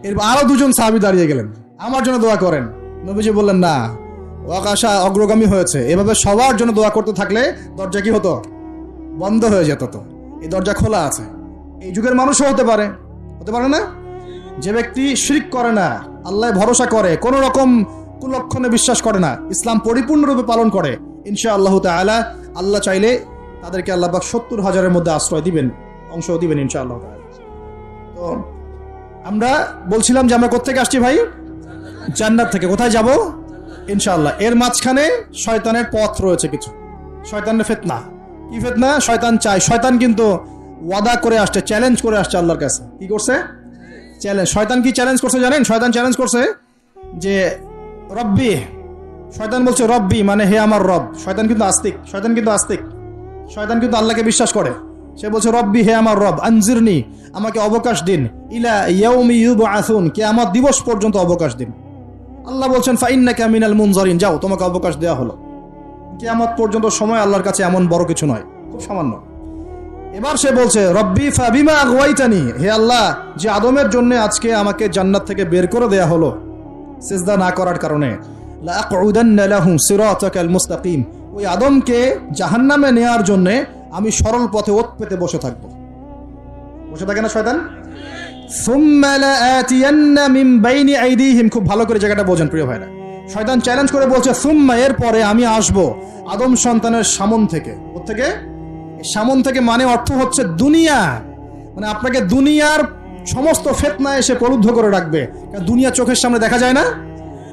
এরপর আরো 2 জন সাহাবী দাঁড়িয়ে গেলেন, আমার জন্য দোয়া করেন। নবীজি বললেন না, ওয়াকাশা অগ্রগামী হয়েছে। এভাবে সবার জন্য দোয়া করতে থাকলে দরজা কি হতো? বন্ধ হয়ে যেত। তো এই দরজা খোলা আছে। এই যুগের মানুষও হতে পারে না? যে ব্যক্তি শিরক করে না, আল্লাহয় ভরসা করে, কোন রকম কুলক্ষণে বিশ্বাস করে না, ইসলাম পরিপূর্ণরূপে পালন করে, ইনশাআল্লাহু তাআলা আল্লাহ চাইলে তাদেরকে আল্লাহ পাক 70,000-এর মধ্যে আশ্রয় দিবেন, অংশ দিবেন ইনশাআল্লাহ তাআলা। তো আমরা বলছিলাম যে আমরা কোত্থেকে আসছি ভাই? জান্নাত থেকে। কোথায় যাব? ইনশাআল্লাহ। এর মাঝখানে শয়তানের পথ রয়েছে কিছু, শয়তানের ফিতনা। কি ফিতনা? শয়তান চায়, শয়তান কিন্তু ওয়াদা করে আসছে, চ্যালেঞ্জ করে আসছে আল্লাহর কাছে। কি করছে? চ্যালেঞ্জ। শয়তান কি চ্যালেঞ্জ করছে জানেন? শয়তান চ্যালেঞ্জ করছে যে রব্বি, শয়তান বলছে রব্বি মানে হে আমার রব। শয়তান কিন্তু আস্তিক, শয়তান কিন্তু আল্লাহকে বিশ্বাস করে। সে বলছে রব্বি, হে আমার রব, আনজিরনি, আমাকে অবকাশ দিন, ইলা ইয়াউমি ইউবআসুন, কিয়ামত দিবস পর্যন্ত অবকাশ দিন। আল্লাহ বলছেন ফাইন্নাকা মিনাল মুনজারিন, যাও, তোমাকে অবকাশ দেওয়া হলো। কিয়ামত পর্যন্ত সময় আল্লাহর কাছে এমন বড় কিছু নয়, খুব সামান্য। এবার সে বলছে রব্বি ফাবিমা আগওয়াইতানি, হে আল্লাহ, যে আদমের জন্য আজকে আমাকে জান্নাত থেকে বের করে দেয়া হলো সিজদা না করার কারণে, লা আকুদান্না লাহুম সিরাতাকাল মুস্তাকিম, ওই আদমকে জাহান্নামে নেয়ার জন্য আমি সরল পথে ওত পেতে বসে থাকবো। বসে থাকে না শয়তান? সুম্মা লাআতিয়ান্না মিন বাইনি আইদিহিম, খুব ভালো করে জায়গাটা বোঝেন প্রিয় ভাইরা। শয়তান চ্যালেঞ্জ করে বলছে সুম্মা, এর পরে আমি আসব আদম সন্তানের সামন থেকে। কোত্থেকে? সামন থেকে মানে অর্থ হচ্ছে দুনিয়া, মানে আপনাকে দুনিয়ার সমস্ত ফিতনা এসে প্রলুব্ধ করে রাখবে। দুনিয়া চোখের সামনে দেখা যায় না?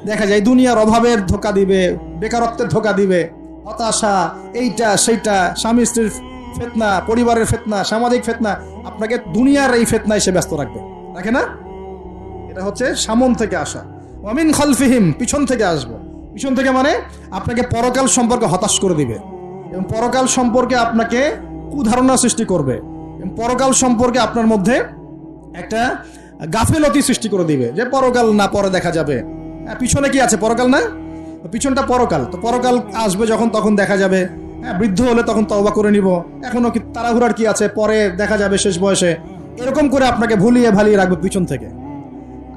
দেখা যায়। দুনিয়ার অভাবের ধোঁকা দিবে, বেকারত্বের ধোঁকা দিবে, হতাশা, এইটা সেইটা, স্বামী স্ত্রীর ফিতনা, পরিবারের ফিতনা, সামাজিক ফিতনা, আপনাকে দুনিয়ার এই ফিতনা এসে ব্যস্ত রাখবে, রাখে না? এটা হচ্ছে সামন থেকে আসা। ওয়া মিন খালফিহিম, পিছন থেকে আসবো। পিছন থেকে মানে আপনাকে পরকাল সম্পর্কে হতাশ করে দিবে, এবং পরকাল সম্পর্কে আপনাকে কুধারণা সৃষ্টি করবে, এবং পরকাল সম্পর্কে আপনার মধ্যে একটা গাফিলতি সৃষ্টি করে দিবে যে পরকাল না, পরে দেখা যাবে। পিছনে কি আছে? পরকাল না? পিছনটা পরকাল। তো পরকাল আসবে যখন, তখন দেখা যাবে। বৃদ্ধ হলে তখন তওবা করে নিব, এখনো কি তাড়াহুড়ার কি আছে, পরে দেখা যাবে শেষ বয়সে। এরকম করে আপনাকে ভুলিয়ে ভালিয়ে রাখবে পিছন থেকে।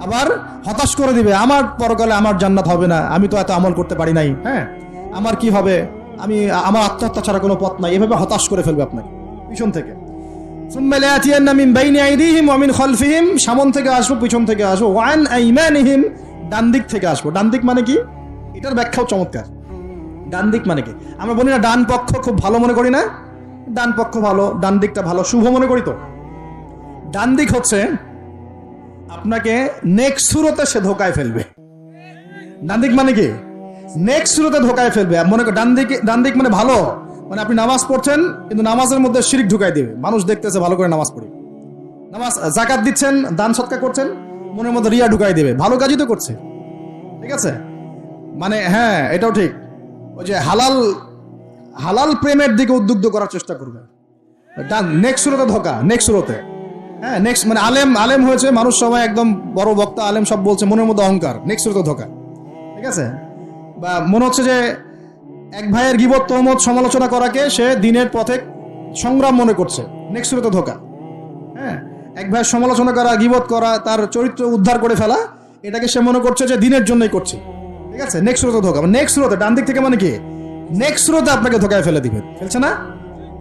আবার হতাশ করে দিবে, আমার পরকালে আমার জান্নাত হবে না, আমি তো এত আমল করতে পারি নাই, আমার কি হবে, আমার আত্মহত্যা ছাড়া কোনো পথ নাই। এভাবে হতাশ করে ফেলবে আপনাকে পিছন থেকে। সুম্মা লাআতিয়ান্না মিন বাইনি আইদিহিম ওয়া মিন খালফিহিম, সামন থেকে আসবো, পিছন থেকে আসবো, ওয়া আন আইমানিহিম, ডান দিক থেকে আসবো। ডান দিক মানে কি? এটার ব্যাখ্যাও চমৎকার। ডান দিক মানে কি? আমরা বলি না ডান পক্ষ খুব ভালো মনে করি না? ডান পক্ষ ভালো, ডান দিকটা ভালো, শুভ মনে করি তো। ডান দিক হচ্ছে আপনাকে নেক্সট সুরতে সে ধোকায় ফেলবে। ডান দিক মানে কি? নেক্সট সুরতে ধোকায় ফেলবে। মনে কর ডান দিক মানে ভালো, মানে আপনি নামাজ পড়ছেন কিন্তু নামাজের মধ্যে শিরক ঢুকাই দিবে, মানুষ দেখতেছে ভালো করে নামাজ পড়ি, নামাজ যাকাত দিচ্ছেন, দান সৎকার করছেন, মনের মধ্যে রিয়া ঢুকাই দেবে, ভালো কাজই তো করছে, ঠিক আছে? মানে হ্যাঁ, এটাও ঠিক, ওই যে হালাল হালাল প্রেমের দিকে উদ্বুদ্ধ করার চেষ্টা করবে, নেক্সট সুরতে ধোকা, নেক্সট সুরতে, হ্যাঁ নেক্সট মানে আলেম হয়েছে মানুষ, সবাই একদম বড় বক্তা আলেম সব বলছে, মনের মধ্যে অহংকার, নেক্সট সুরতে ধোকা, ঠিক আছে? বা মনে হচ্ছে যে এক ভাইয়ের গীবত তহমত সমালোচনা করাকে সে দিনের পথে সংগ্রাম মনে করছে, নেক্সট সুরতে ধোকা। হ্যাঁ, এক ভাইয়ের সমালোচনা করা, গীবত করা, তার চরিত্র উদ্ধার করে ফেলা, এটাকে সে মনে করছে যে দিনের জন্যই করছে, ঠিক আছে? নেক্সট সুরতে ধোকা, নেক্সট সুরতে ডান দিক থেকে মানে কি নেক্সট সুরতে আপনাকে ধোকায় ফেলে দিবে, ফেলছে না?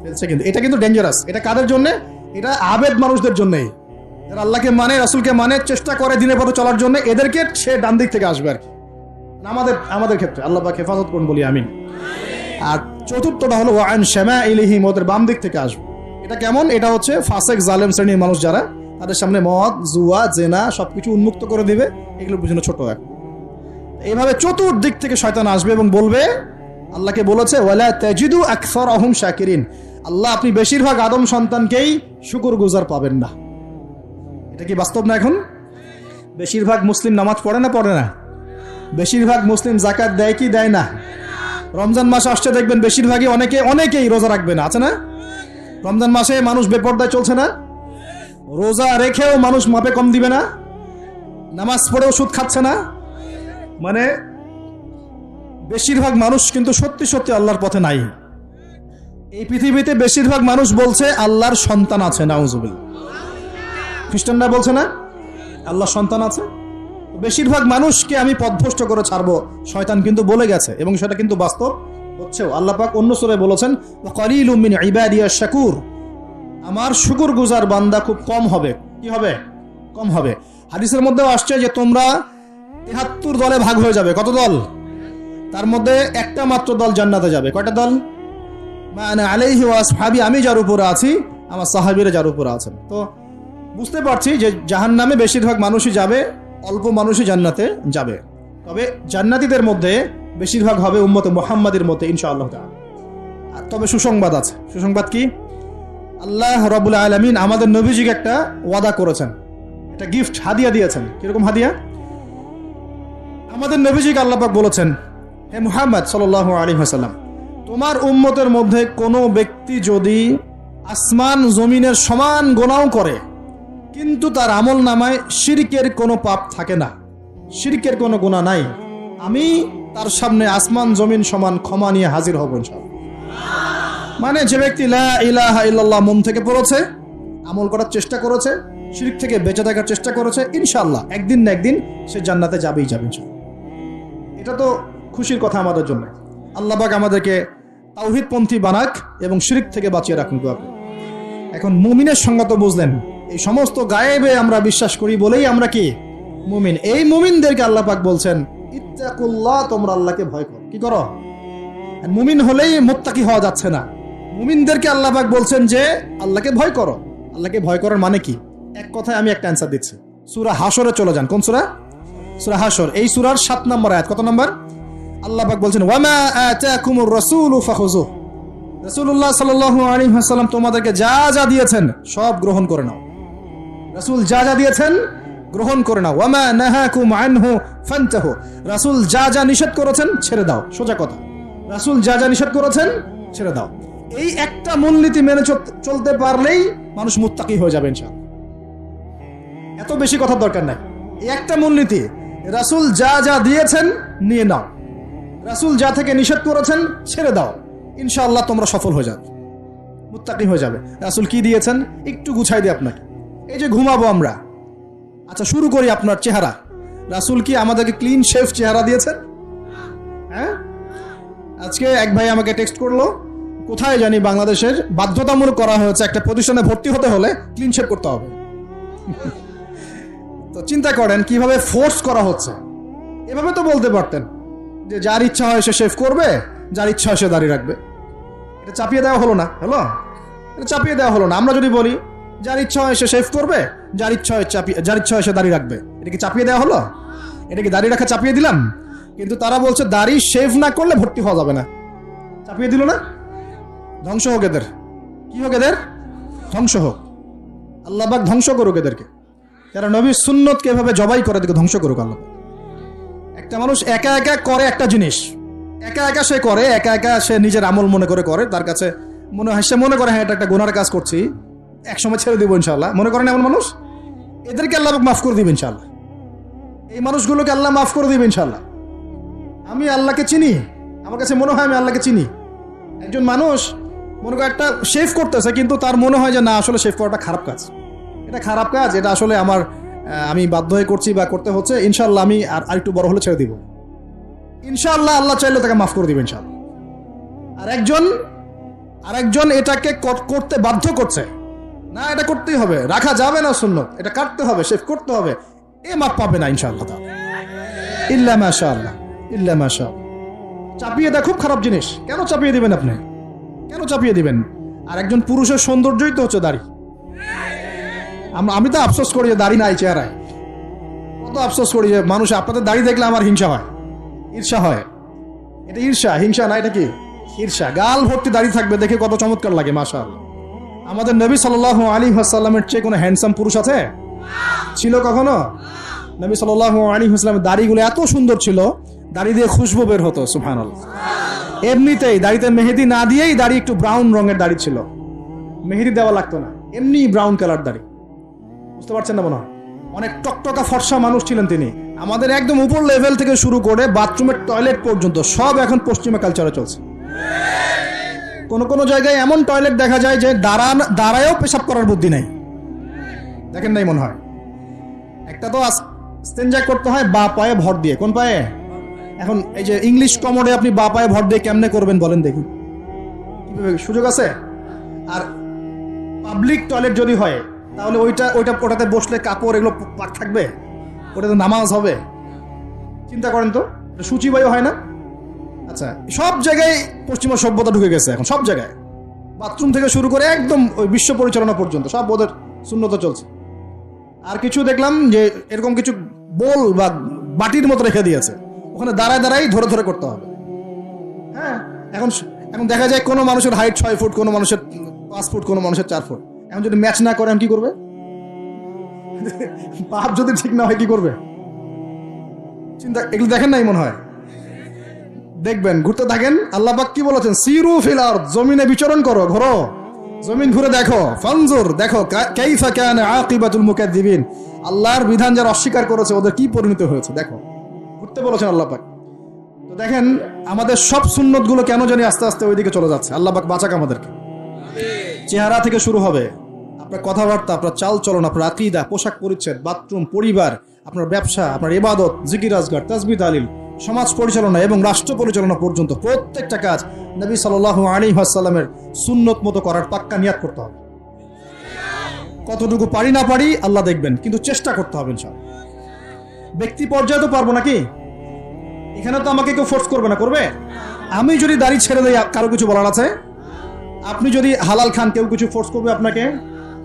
ফেলছে, কিন্তু এটা কিন্তু ডেঞ্জারাস। এটা কাদের জন্য? এটা আবেদ মানুষদের জন্যই, যারা আল্লাহকে মানে, রাসূলকে মানে, চেষ্টা করে দিনের পথে চলার জন্য, এদেরকে সে ডান দিক থেকে আসবে আর কি। আমাদের ক্ষেত্রে আল্লাহ পাক হেফাজত করুন, বলি আমিন। আর চতুর্থটা হলো ওয়ান শামাইলিহিম, ওদের বাম দিক থেকে আসবে। এটা কেমন? এটা হচ্ছে ফাসেক জালেম শ্রেণীর মানুষ যারা, তাদের সামনে মদ, জুয়া, জেনা সবকিছু উন্মুক্ত করে দিবে, এগুলোর পিছনে ছোট এক। এইভাবে চতুর্দিক থেকে শয়তান আসবে এবং বলবে, আল্লাহকে বলেছে ওয়ালা তাজিদু আকসারহুম শাকিরিন, আল্লাহ আপনি বেশিরভাগ আদম সন্তানকেই শুকরগুজার পাবেন না। এটা কি বাস্তব না? এখন বেশিরভাগ মুসলিম নামাজ পড়ে না পড়ে না? বেশিরভাগ মুসলিম যাকাত দেয় কি দেয় না? রমজান মাস আসছে দেখবেন বেশিরভাগই অনেকেই রোজা রাখবে না, আছে না? রমজান মাসে মানুষ বেপরদায় চলছে না? রোজা রেখেও মানুষ মাপে কম দিবে না? নামাজ পড়েও সুদ খাচ্ছে না? মানে বেশিরভাগ মানুষ কিন্তু সত্যি সত্যি আল্লাহর পথে নাই। এই পৃথিবীতে বেশিরভাগ মানুষ বলছে আল্লাহর সন্তান আছে, নাউজুবিল্লাহ। খ্রিস্টানরা বলছে না আল্লাহর সন্তান আছে? বেশিরভাগ মানুষকে আমি পথভ্রষ্ট করে ছাড়বো, শয়তান কিন্তু বলে গেছে, এবং সেটা কিন্তু বাস্তব হচ্ছেও। আল্লাহ পাক অন্য সূরায় বলেছেন ওয়াকালিলুম মিন ইবাদিয়াশ শাকুর, আমার শুকরগুজার বান্দা খুব কম হবে। কি হবে? কম হবে। হাদিসের মধ্যেও আসছে যে তোমরা ৭৩ দলে ভাগ হয়ে যাবে। কত দল? তার মধ্যে একটা মাত্র দল জান্নাতে যাবে। কয়টা দল? মা আনা আলাইহি ওয়া আসহাবি, আমি যার উপরে আছি, আমার সাহাবীরা যার উপরে আছেন। তো বুঝতে পারছি যে জাহান্নামে বেশিরভাগ মানুষই যাবে, অল্প মানুষই জান্নাতে যাবে। তবে জান্নাতীদের মধ্যে বেশিরভাগ হবে উম্মতে মুহাম্মাদের মতে ইনশাআল্লাহ তাআলা। তবে সুসংবাদ আছে। সুসংবাদ কি? আল্লাহ রাব্বুল আলামিন আমাদের নবীজিকে একটা ওয়াদা করেছেন, একটা গিফট, হাদিয়া দিয়েছেন। কিরকম হাদিয়া? আমাদের নবীজিকে আল্লাহ পাক বলেছেন, হে মুহাম্মদ সাল্লাল্লাহু আলাইহি ওয়াসাল্লাম, তোমার উম্মতের মধ্যে কোনো ব্যক্তি যদি আসমান জমিনের সমান গুনাহ করে কিন্তু তার আমল নামায় শিরকের কোনো পাপ থাকে না, শিরকের কোনো গুনাহ নাই, আমি তার সামনে আসমান জমিন সমান ক্ষমা নিয়ে হাজির হব ইনশাআল্লাহ। মানে যে ব্যক্তি লা ইলাহা ইল্লাল্লাহ মন থেকে পড়েছে, আমল করার চেষ্টা করেছে, শিরক থেকে বেঁচে থাকার চেষ্টা করেছে, ইনশাআল্লাহ একদিন না একদিন সে জান্নাতে যাবেই যাবে ইনশাআল্লাহ। এটা তো খুশির কথা আমাদের জন্য। আল্লাহ পাক আমাদেরকে তাওহীদপন্থী বানাক এবং শিরক থেকে বাঁচিয়ে রাখুন। এখন মুমিনের সংজ্ঞা তো বুঝলেন, এই সমস্ত গায়েবে আমরা বিশ্বাস করি বলেই আমরা কি মুমিন। এই মুমিনদেরকে আল্লাহ পাক বলছেন ইত্তাকুল্লাহ, তোমরা আল্লাহকে ভয় করো। কি করো? মুমিন হলেই মুত্তাকি হওয়া যাচ্ছে না। মুমিনদেরকে আল্লাহ পাক বলছেন যে আল্লাহকে ভয় করো। আল্লাহকে ভয় করার মানে কি? এক কথায় আমি একটা অ্যানসার দিচ্ছি। সূরা হাশরে চলে যান। কোন সূরা? সূরা হাশর। এই সূরার 7 নম্বর আয়াত। কত নম্বর? আল্লাহ পাক বলছেন ওয়ামা আতাকুমুর রাসূলু ফাখুযুহ, রাসূলুল্লাহ সাল্লাল্লাহু আলাইহি ওয়াসাল্লাম তোমাদেরকে যা যা দিয়েছেন সব গ্রহণ করে নাও। রাসূল যা যা দিয়েছেন গ্রহণ করে নাও। ওয়ামা নাহাকুম আনহু ফান্তাহু, রাসূল যা যা নিষেধ করেছেন ছেড়ে দাও। সোজা কথা, রাসূল যা যা নিষেধ করেছেন ছেড়ে দাও। এই একটা মূলনীতি মেনে চলতে পারলেই মানুষ মুত্তাকি হয়ে যাবে ইনশাআল্লাহ। এত বেশি কথার দরকার নাই। এই একটা মূলনীতি, রাসূল যা যা দিয়েছেন নিয়ে নাও, রাসূল যা থেকে নিষেধ করেছেন ছেড়ে দাও, ইনশাআল্লাহ তোমরা সফল হয়ে যাবে, মুত্তাকি হয়ে যাবে। রাসূল কি দিয়েছেন একটু গুছাই দিই আপনাকে। এই যে ঘুমাবো আমরা, আচ্ছা শুরু করি আপনার চেহারা। রাসূল কি আমাদেরকে ক্লিন শেভ চেহারা দিয়েছেন? হ্যাঁ, আজকে এক ভাই আমাকে টেক্সট করলো, কোথায় জানি বাংলাদেশের বাধ্যতামূলক করা হয়েছে একটা প্রতিষ্ঠানে ভর্তি হতে হলে ক্লিন শেভ করতে হবে। তো চিন্তা করেন কিভাবে ফোর্স করা হচ্ছে। এভাবে তো বলতে পারতেন যে যার ইচ্ছা হয় সে শেভ করবে, যার ইচ্ছা হয় সে দাড়ি রাখবে। এটা চাপিয়ে দেওয়া হলো না? হলো? এটা চাপিয়ে দেওয়া হলো না। আমরা যদি বলি যার ইচ্ছা হয় সে শেভ করবে, যার ইচ্ছা হয় সে দাড়ি রাখবে, এটা কি চাপিয়ে দেওয়া হলো? এটা কি দাড়ি রাখা চাপিয়ে দিলাম? কিন্তু তারা বলছে দাড়ি শেভ না করলে ভর্তি হওয়া যাবে না। চাপিয়ে দিল না? ধ্বংস হোক এদের। কি হোক এদের? ধ্বংস হোক। আল্লাহ পাক ধ্বংস করুক এদেরকে, যারা নবীর সুন্নতকে এভাবে জবাই করে এদেরকে ধ্বংস করুক আল্লাহ। একটা মানুষ একা একা করে একটা জিনিস, একা একা সে করে, একা একা সে নিজের আমল মনে করে, তার কাছে মনে হয়, সে মনে করে হ্যাঁ এটা একটা গুনার কাজ করছি, একসময় ছেড়ে দিব ইনশাআল্লাহ, মনে করেন এমন মানুষ, এদেরকে আল্লাহ মাফ করে দিবে ইনশাআল্লাহ। এই মানুষগুলোকে আল্লাহ মাফ করে দিবে ইনশাআল্লাহ। আমি আল্লাহকে চিনি, আমার কাছে মনে হয় আমি আল্লাহকে চিনি। একজন মানুষ মনে করে একটা শেভ করতেছে, কিন্তু তার মনে হয় যে না, আসলে শেভ করাটা খারাপ কাজ, এটা খারাপ কাজ, এটা আসলে আমি বাধ্য হয়ে করছি বা করতে হচ্ছে, ইনশাআল্লাহ আমি আর একটু বড় হলে ছেড়ে দিব, ইনশাআল্লাহ আল্লাহ চাইলে তাকে মাফ করে দিবে ইনশাআল্লাহ। আরেকজন এটাকে করতে বাধ্য করছে, না এটা করতেই হবে, রাখা যাবে না সুন্নত, এটা কাটতে হবে, শেভ করতে হবে, এ মাফ পাবে না ইনশাআল্লাহ তাআলা, ইল্লা মাশাআল্লাহ, ইল্লা মাশাআল্লাহ। চাপিয়ে দেয়, খুব খারাপ জিনিস। কেন চাপিয়ে দিবেন আপনি? কেন চাপিয়ে দিবেন? আর একজন পুরুষের সৌন্দর্যই তো হচ্ছে দাড়ি। আমি তো আফসোস করি যে দাড়ি নাই চেহারায়, কত আফসোস করি যে মানুষ, আপনাদের দাড়ি দেখলে আমার হিংসা হয়, ঈর্ষা হয়। এটা ঈর্ষা, হিংসা না, এটা কি ঈর্ষা। গাল ভর্তি দাড়ি থাকবে, দেখে কত চমৎকার লাগে মাশাআল্লাহ। আমাদের নবী সাল্লাল্লাহু আলাইহি ওয়াসাল্লামের চেয়ে কোনো হ্যান্ডসাম পুরুষ আছে? ছিল কখনো? নবী সাল্লাল্লাহু আলাইহি ওয়াসাল্লামের দাড়িগুলো এত সুন্দর ছিল, দাড়ি দিয়ে খুশবু বের হতো, সুবহানাল্লাহ। এমনিতেই দাড়িতে মেহেদি না দিয়েই দাড়ি একটু ব্রাউন রঙের দাড়ি ছিল, মেহেদি দেওয়া লাগতো না, এমনি ব্রাউন কালার দাড়ি। বুঝতে পারছেন না মনে হয়? অনেক টকটকা ফর্সা মানুষ ছিলেন তিনি। আমাদের একদম উপর লেভেল থেকে শুরু করে বাথরুমের টয়লেট পর্যন্ত সব এখন পশ্চিমা কালচারে চলছে। কোন জায়গায় এমন টয়লেট দেখা যায় যে দাঁড়ায়ও পেশাব করার বুদ্ধি নাই, দেখেন নাই মনে হয়? একটা তো ইস্তেঞ্জা করতে হয় বা পায়ে ভর দিয়ে। কোন পায়ে? এখন এই যে ইংলিশ কমোডে আপনি বা পায়ে ভর দিয়ে কেমনে করবেন বলেন দেখি, সুযোগ আছে? আর পাবলিক টয়লেট যদি হয় তাহলে ওটাতে বসলে কাপড় এগুলো পাক থাকবে, ওটাতে নামাজ হবে? চিন্তা করেন তো, সূচিবায়ু হয় না? আচ্ছা, সব জায়গায় পশ্চিমা সভ্যতা ঢুকে গেছে এখন, সব জায়গায়, বাথরুম থেকে শুরু করে একদম ওই বিশ্ব পরিচালনা পর্যন্ত সব ওদের শূন্যতা চলছে। আর কিছু দেখলাম যে এরকম কিছু বোল বা বাটির মতো রেখে দিয়েছে, ওখানে দাঁড়ায় দাঁড়াই ধরে ধরে করতে হবে। হ্যাঁ, এখন দেখা যায় কোনো মানুষের হাইট 6 ফুট, কোনো মানুষের 5 ফুট, কোনো মানুষের 4 ফুট। এখন যদি ম্যাচ না করে কি করবে? পাপ যদি ঠিক না হয় কি করবে? চিন্তা, এগুলো দেখেন নাই মনে হয়? দেখবেন, ঘুরতে থাকেন। আল্লাহ পাক কি বলেছেন? সিরু ফিল আরদ, জমিনে বিচরণ করো, ঘোরো, জমিন ঘুরে দেখো, ফানজুর, দেখো কাইফা কানা আকিবাতুল মুকাদ্দিবিন, আল্লাহর বিধান যারা অস্বীকার করেছে ওদের কি পরিণতি হয়েছে দেখো। ঘুরতে বলেছেন আল্লাহ পাক। তো দেখেন আমাদের সব সুন্নত গুলো কেন জানি আস্তে আস্তে ওইদিকে চলে যাচ্ছে। আল্লাহ পাক বাঁচাক আমাদেরকে। চেহারা থেকে শুরু হবে, আপনার কথাবার্তা, আপনার চাল চলন, আপনার আকীদা, পোশাক পরিচ্ছদ, বাথরুম, পরিবার, আপনার ব্যবসা, আপনার ইবাদত, জিকির আজগার, তাসবিহ তাহলিল, সমাজ পরিচালনা এবং রাষ্ট্র পরিচালনা পর্যন্ত প্রত্যেকটা কাজ নবী সাল্লাল্লাহু আলাইহি ওয়াসাল্লামের সুন্নত মতো করার পাক্কা নিয়াত করতে হবে। কতটুকু পারি না পারি আল্লাহ দেখবেন, কিন্তু চেষ্টা করতে হবে ইনশাআল্লাহ। ব্যক্তি পর্যায়ে তো পারবো নাকি? এখানে তো আমাকে কেউ ফোর্স করবে না, করবে? আমি যদি দাড়ি ছেড়ে দেই কারো কিছু বলার আছে? আপনি যদি হালাল খান কেউ কিছু ফোর্স করবে আপনাকে?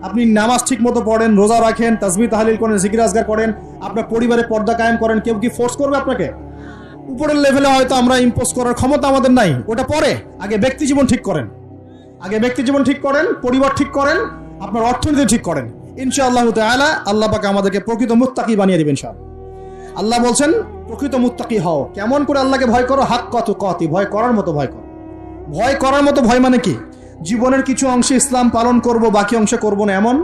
আপনি নামাজ ঠিক মতো পড়েন, রোজা রাখেন, তাসবিহ তাহলিল করেন, জিকির আজগার করেন, আপনার পরিবারে পর্দা কায়েম করেন, কেউ কি ফোর্স করবে আপনাকে? উপরের লেভেলে হয়তো আমরা ইম্পোজ করার ক্ষমতা আমাদের নাই, ওটা পরে। আগে ব্যক্তি জীবন ঠিক করেন, পরিবার ঠিক করেন, আপনার অর্থনীতি ঠিক করেন, ইনশাআল্লাহ তাআলা আল্লাহ পাক আমাদেরকে প্রকৃত মুত্তাকি বানিয়ে দিবেন ইনশাআল্লাহ। আল্লাহ বলছেন প্রকৃত মুত্তাকি হও। কেমন করে আল্লাহকে ভয় করো? হাক্কা তুকাতি, ভয় করার মতো ভয় করো। ভয় করার মতো ভয় মানে কি? জীবনের কিছু অংশে ইসলাম পালন করব, বাকি অংশে করব না, এমন?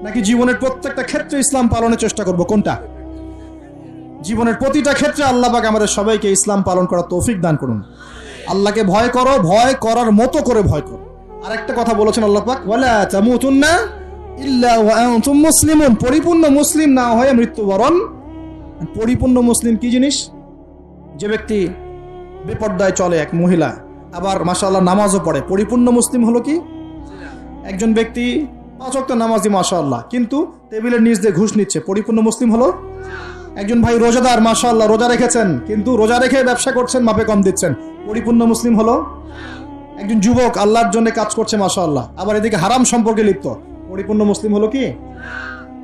নাকি জীবনের প্রত্যেকটা ক্ষেত্রে ইসলাম পালনের চেষ্টা করব? কোনটা? জীবনের প্রতিটা ক্ষেত্রে আল্লাহ পাক আমাদের সবাইকে ইসলাম পালন করার তৌফিক দান করুন। আল্লাহকে ভয় করো, ভয় করার মতো করে ভয় করো। আরেকটা কথা বলেছেন আল্লাহ পাক, ওয়ালা তামুতুন্না ইল্লা ওয়া আনতুম মুসলিমুন, পরিপূর্ণ মুসলিম না হয়ে মৃত্যুবরণ। পরিপূর্ণ মুসলিম কি জিনিস? যে ব্যক্তি বেপর্দায় চলে, এক মহিলা, আবার মাশাআল্লাহ নামাজও পড়ে, পরিপূর্ণ মুসলিম হলো কি? একজন ব্যক্তি 5 ওয়াক্ত নামাজি মাশাআল্লাহ, কিন্তু টেবিলের নিচ দিয়ে ঘুষ নিচ্ছে, পরিপূর্ণ মুসলিম হলো? একজন ভাই রোজাদার, মাশাআল্লাহ রোজা রেখেছেন, কিন্তু রোজা রেখে ব্যবসা করছেন, মাপে কম দিচ্ছেন, পরিপূর্ণ মুসলিম হলো? একজন যুবক আল্লাহর জন্য কাজ করছে মাশাআল্লাহ, আবার এদিকে হারাম সম্পর্কে লিপ্ত, পরিপূর্ণ মুসলিম হলো কি?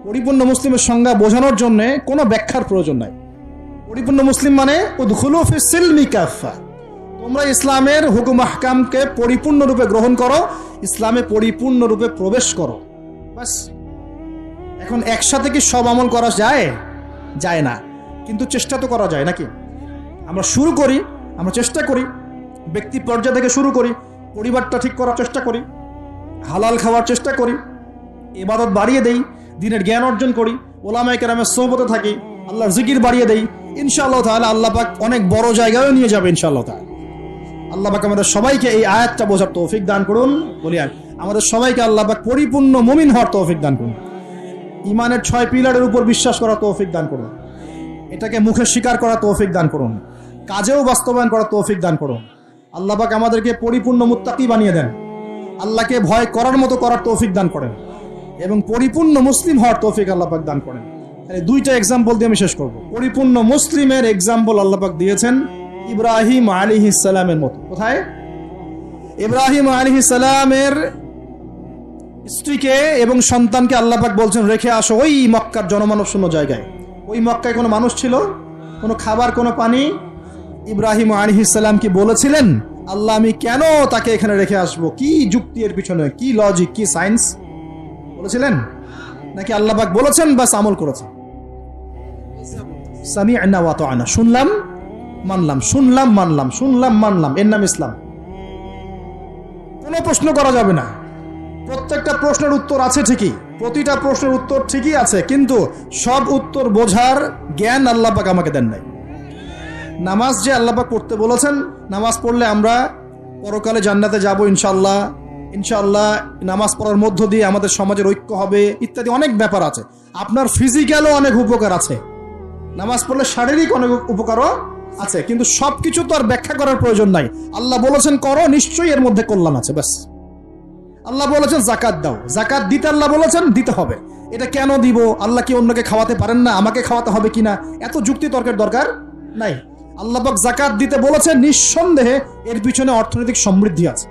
পরিপূর্ণ মুসলিমের সংজ্ঞা বোঝানোর জন্য কোনো ব্যাখ্যার প্রয়োজন নাই। পরিপূর্ণ মুসলিম মানে উদখুলু ফিস সিলমি কাফা, তোমরা ইসলামের হুকুম আহকামকে পরিপূর্ণরূপে গ্রহণ করো, ইসলামে পরিপূর্ণরূপে প্রবেশ করো, বাস। এখন একসাথে কি সব আমল করা যায়? যায় না, কিন্তু চেষ্টা তো করা যায় নাকি? আমরা শুরু করি, আমরা চেষ্টা করি, ব্যক্তি পর্যায় থেকে শুরু করি, পরিবারটা ঠিক করার চেষ্টা করি, হালাল খাওয়ার চেষ্টা করি, ইবাদত বাড়িয়ে দেই, দিনের জ্ঞান অর্জন করি, ওলামায়ে কেরামের সোহবতে থাকি, আল্লাহর জিকির বাড়িয়ে দেই। ইনশাআল্লাহ তাআলা আল্লাহ পাক অনেক বড় জায়গায় নিয়ে যাবে ইনশাআল্লাহ তাআলা। আল্লাহ পাক আমাদের সবাইকে এই আয়াতটা বোঝার তৌফিক দান করুন। বলি আমাদের সবাইকে আল্লাহ পাক পরিপূর্ণ মুমিন হওয়ার তৌফিক দান করুন, ইমানের 6 পিলারের উপর বিশ্বাস করার তৌফিক দান করুন, এটাকে মুখে স্বীকার করার তৌফিক দান করুন, কাজেও বাস্তবায়ন করার তৌফিক দান করুন। আল্লাহ পাক আমাদেরকে পরিপূর্ণ মুত্তাকি বানিয়ে দেন, আল্লাহকে ভয় করার মতো করার তৌফিক দান করেন, এবং পরিপূর্ণ মুসলিম হওয়ার তৌফিক আল্লাহ পাক দান করেন। এই দুইটা এক্সাম্পল দিয়ে আমি শেষ করব। পরিপূর্ণ মুসলিমের এক্সাম্পল আল্লাহ পাক দিয়েছেন ইব্রাহিম আলাইহিস সালামের মতো। কোথায়? ইব্রাহিম আলাইহিস সালামের স্ত্রীকে এবং সন্তানকে আল্লাহ পাক বলছেন রেখে আসো ওই মক্কার জনমানব শূন্য জায়গায়। ওই মক্কায় কোনো মানুষ ছিল? কোনো খাবার, কোনো পানি? ইব্রাহিম আলাইহিস সালাম কি বলেছিলেন আল্লাহ আমি কেন তাকে এখানে রেখে আসবো? কি যুক্তি এর পিছনে, কি লজিক, কি সায়েন্স? বলেছিলেন নাকি আল্লাহ পাক বলেছেন বাস আমল করেছেন? সামি'না ওয়া আতা'না, শুনলাম মানলাম, শুনলাম মানলাম, শুনলাম মানলাম, এর নাম ইসলাম। কোনো প্রশ্ন করা যাবে না। প্রত্যেকটা প্রশ্নের উত্তর আছে ঠিকই, প্রতিটা প্রশ্নের উত্তর ঠিকই আছে, কিন্তু সব উত্তর বোঝার জ্ঞান আল্লাহ পাক আমাকে দেন নাই। নামাজ যে আল্লাহ পাক পড়তে বলেছেন, নামাজ পড়লে আমরা পরকালে জান্নাতে যাব ইনশাআল্লাহ, ইনশাআল্লাহ নামাজ পড়ার মধ্য দিয়ে আমাদের সমাজের ঐক্য হবে, ইত্যাদি অনেক ব্যাপার আছে। আপনার ফিজিক্যালও অনেক উপকার আছে, নামাজ পড়লে শারীরিক অনেক উপকারও আছে, কিন্তু সবকিছু তো আর ব্যাখ্যা করার প্রয়োজন নাই। আল্লাহ বলেছেন করো, নিশ্চয়ই এর মধ্যে কল্যাণ আছে, ব্যাস। আল্লাহ বলেছেন যাকাত দাও, যাকাত দিতে আল্লাহ বলেছেন দিতে হবে। এটা কেন দিব? আল্লাহ কি অন্যকে খাওয়াতে পারেন না? আমাকে খাওয়াতে হবে কিনা? এত যুক্তি তর্কের দরকার নাই। আল্লাহ পাক যাকাত দিতে বলেছেন, নিঃসন্দেহে এর পিছনে অর্থনৈতিক সমৃদ্ধি আছে।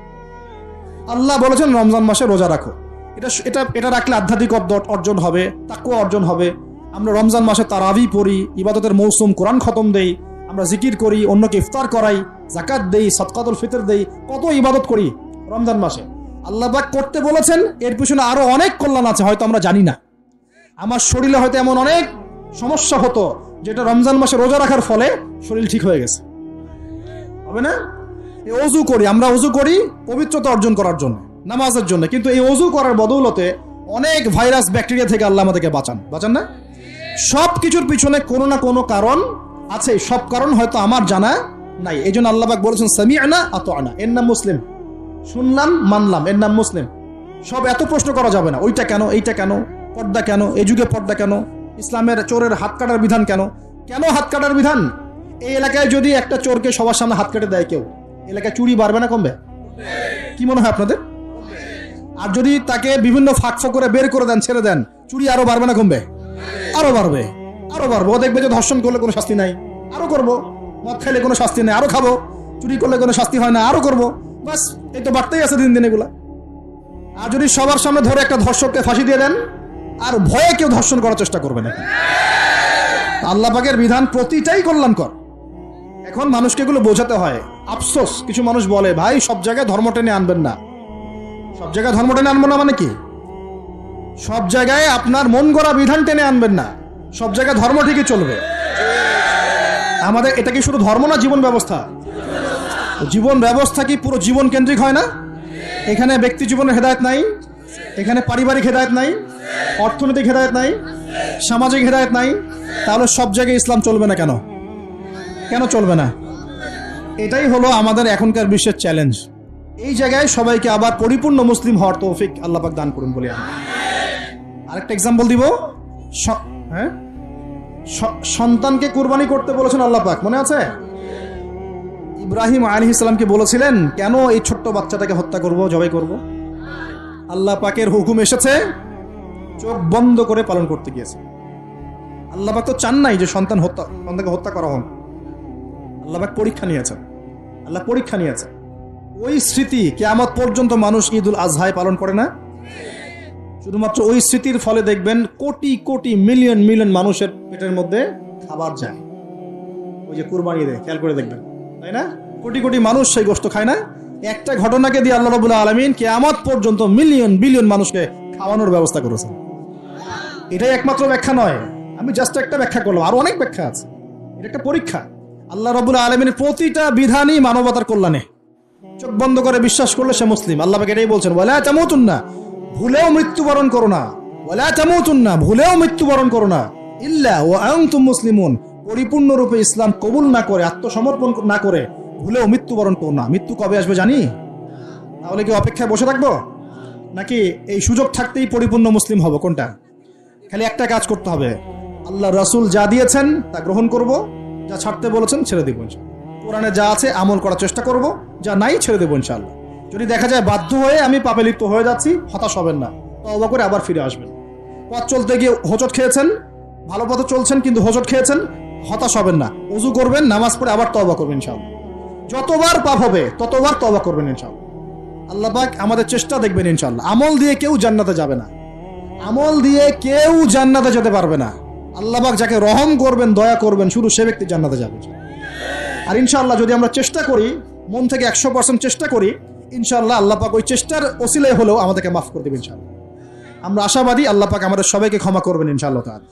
আল্লাহ বলেছেন রমজান মাসে রোজা রাখো, এটা এটা এটা রাখলে আধ্যাত্মিক অর্জন হবে, তাকওয়া অর্জন হবে। আমরা রমজান মাসে তারাবি পড়ি, ইবাদতের মৌসুম, কোরআন খতম দেই, আমরা জিকির করি, অন্যকে ইফতার করাই, যাকাত দেই, সদকাতুল ফিতর দেই, কত ইবাদত করি রমজান মাসে। আল্লাহ পাক করতে বলেছেন, এর পিছনে আরো অনেক কল্যাণ আছে, হয়তো আমরা জানি না। আমার শরীরে হয়তো এমন অনেক সমস্যা হতো যেটা রমজান মাসে রোজা রাখার ফলে শরীর ঠিক হয়ে গেছে, হবে না? এই অজু করি, আমরা অজু করি পবিত্রতা অর্জন করার জন্য, নামাজের জন্য, কিন্তু এই অজু করার বদৌলতে অনেক ভাইরাস ব্যাকটেরিয়া থেকে আল্লাহ আমাদেরকে বাঁচান না? সব কিছুর পিছনে কোনো না কোনো কারণ আছে, সব কারণ হয়তো আমার জানা নাই। এই জন্য আল্লাহ পাক বলেছেন সামি'না আতা'না, এর নাম মুসলিম। শুনলাম মানলাম, এর নাম মুসলিম। সব এত প্রশ্ন করা যাবে না, ওইটা কেন, এইটা কেন, পর্দা কেন, এই যুগে পর্দা কেন, ইসলামের চোরের হাত কাটার বিধান কেন? কেন হাত কাটার বিধান? এই এলাকায় যদি একটা চোরকে সবার সামনে হাত কেটে দেয় কেউ, এলাকায় চুরি বাড়বে না কমবে? কি মনে হয় আপনাদের? আর যদি তাকে বিভিন্ন ফাঁক করে বের করে দেন, ছেড়ে দেন, চুরি আরো বাড়বে না কমবে? আরো বাড়বে, আরো বাড়বে। ও দেখবে যে ধর্ষণ করলে কোনো শাস্তি নাই, আরো করবো। মদ খাইলে কোনো শাস্তি নেই, আরো খাবো। চুরি করলে কোনো শাস্তি হয় না, আরো করবো। বাস, এই তো বাড়তেই আছে দিন দিন এগুলা। আর যদি সবার সামনে ধরে একটা ধর্ষককে ফাঁসি দিয়ে দেন, আর ভয়ে কেউ ধর্ষণ করার চেষ্টা করবে না। আল্লাহ পাকের বিধান প্রতিটাই কল্যাণকর। এখন মানুষকে এগুলো বোঝাতে হয়। আফসোস, কিছু মানুষ বলে ভাই সব জায়গায় ধর্ম টেনে আনবেন না। সব জায়গায় ধর্ম টেনে আনবো না মানে কি? সব জায়গায় আপনার মন গড়া বিধান টেনে আনবেন না, সব জায়গায় ধর্ম ঠিকই চলবে। আমাদের এটা কি শুধু ধর্ম না, জীবন ব্যবস্থা? জীবন ব্যবস্থা কি পুরো জীবন কেন্দ্রিক হয় না? এখানে ব্যক্তি জীবনের হেদায়েত নাই, এখানে পারিবারিক হেদায়েত নাই, অর্থনৈতিক হেদায়েত নাই, সামাজিক হেদায়েত নাই। তাহলে সব জায়গায় ইসলাম চলবে না কেন? কেন চলবে না? এটাই হলো আমাদের এখনকার বিশ্বের চ্যালেঞ্জ। এই জায়গায় সবাইকে আবার পরিপূর্ণ মুসলিম হওয়ার তৌফিক আল্লাহ পাক দান করুন বলি আমি। আরেকটা এক্সাম্পল দিব। হ্যাঁ, সন্তানকে কুরবানি করতে বলেছেন আল্লাহ পাক, মনে আছে? ইব্রাহিম আলাইহিস সালামকে বলেছিলেন কেন এই ছোট্ট বাচ্চাটাকে হত্যা করব, জবাই করব? আল্লাহ পাকের হুকুম এসেছে, চোখ বন্ধ করে পালন করতে গিয়েছে। আল্লাহ পাক তো চান নাই যে সন্তানকে হত্যা করা হোক। আল্লাহ পাক পরীক্ষা নিয়েছেন, আল্লাহ পরীক্ষা নিয়েছেন। ওই স্মৃতি কিয়ামত পর্যন্ত মানুষ ঈদুল আজহায় পালন করে না? শুধুমাত্র ওই স্মৃতির ফলে দেখবেন কোটি কোটি মিলিয়ন মিলিয়ন মানুষের পেটের মধ্যে খাবার যায়, ওই যে কুরবানি দেয়, খেয়াল করে দেখবেন, তাই না? কোটি কোটি মানুষ সেই গোশত খায় না। একটা ঘটনাকে দিয়ে আল্লাহ রাব্বুল আলামিন কিয়ামত পর্যন্ত মিলিয়ন বিলিয়ন মানুষকে খাওয়ানোর ব্যবস্থা করেছেন। এটাই একমাত্র ব্যাখ্যা নয়, আমি জাস্ট একটা ব্যাখ্যা করলাম, আরো অনেক ব্যাখ্যা আছে। এটা একটা পরীক্ষা। আল্লাহ রাব্বুল আলামিনের প্রতিটা বিধানই মানবতার কল্যাণে। চোখ বন্ধ করে বিশ্বাস করলে সে মুসলিম। আল্লাহ পাক এটাই বলছেন, ওয়ালা তামুতুন্না, ভুলেও মৃত্যুবরণ করো না। ওয়ালা তামুতুন্না, ভুলেও মৃত্যুবরণ করো না। ইল্লা ওয়া আনতুম মুসলিমুন, পরিপূর্ণরূপে ইসলাম কবুল না করে, আত্মসমর্পণ না করে ভুলেও মৃত্যুবরণ করো না। মৃত্যু কবে আসবে জানি? তাহলে কি অপেক্ষায় বসে থাকবো, নাকি এই সুযোগ থাকতেই পরিপূর্ণ মুসলিম হব? কোনটা? খালি একটা কাজ করতে হবে, আল্লাহ রাসূল যা দিয়েছেন তা গ্রহণ করব, যা ছাড়তে বলেছেন ছেড়ে দিব ইনশাআল্লাহ। কোরআনে যা আছে আমল করার চেষ্টা করব, যা নাই ছেড়ে দেবো ইনশাআল্লাহ। যদি দেখা যায় বাধ্য হয়ে আমি পাপে লিপ্ত হয়ে যাচ্ছি, হতাশ হবেন না, তওবা করে আবার ফিরে আসবেন। পথ চলতে গিয়ে হোঁচট খেয়েছেন, ভালো পথে চলছেন কিন্তু হোঁচট খেয়েছেন, হতাশ হবেন না, ওযু করবেন, নামাজ পড়ে আবার তওবা করবেন ইনশাআল্লাহ। যতবার পাপ হবে ততবার তওবা করবেন ইনশাআল্লাহ। আল্লাহ পাক আমাদের চেষ্টা দেখবেন ইনশাআল্লাহ। আমল দিয়ে কেউ জান্নাতে যাবে না, আমল দিয়ে কেউ জান্নাতে যেতে পারবে না। আল্লাহ পাক যাকে রহম করবেন, দয়া করবেন, শুধু সে ব্যক্তি জান্নাতে যাবে। আর ইনশাআল্লাহ যদি আমরা চেষ্টা করি, মন থেকে 100% চেষ্টা করি, ইনশাআল্লাহ আল্লাহ পাক ওই চেষ্টার ওসিলায় হলেও আমাদেরকে মাফ করে দেবেন ইনশাআল্লাহ। আমরা আশাবাদী আল্লাহ পাক আমাদের সবাইকে ক্ষমা করবেন ইনশাআল্লাহ তাআলা।